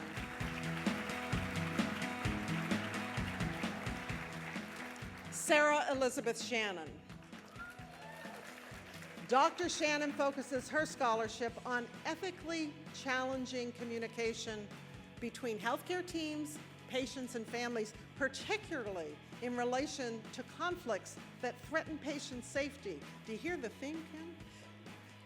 Speaker 2: Sarah Elizabeth Shannon. Dr. Shannon focuses her scholarship on ethically challenging communication between healthcare teams, patients, and families, particularly in relation to conflicts that threaten patient safety. Do you hear the theme, Kim?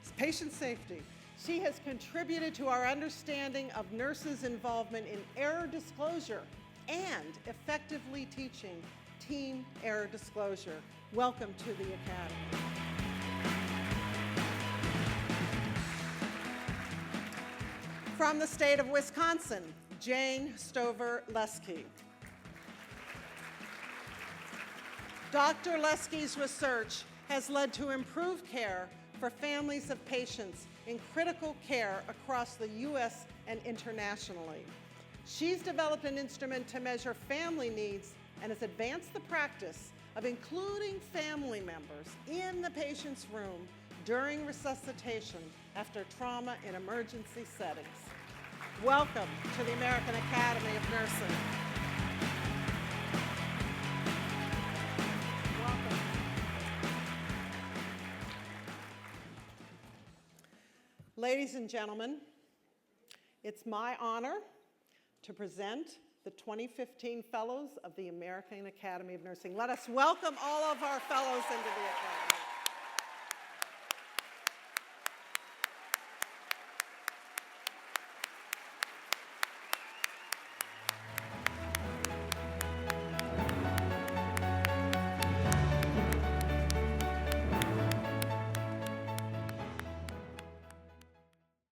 Speaker 2: It's patient safety. She has contributed to our understanding of nurses' involvement in error disclosure and effectively teaching team error disclosure. Welcome to the Academy. From the state of Wisconsin, Jane Stover-Lesky. Dr. Lesky's research has led to improved care for families of patients in critical care across the U.S. and internationally. She's developed an instrument to measure family needs and has advanced the practice of including family members in the patient's room during resuscitation after trauma in emergency settings. Welcome to the American Academy of Nursing. Welcome. Ladies and gentlemen, it's my honor to present the 2015 Fellows of the American Academy of Nursing. Let us welcome all of our fellows into the Academy.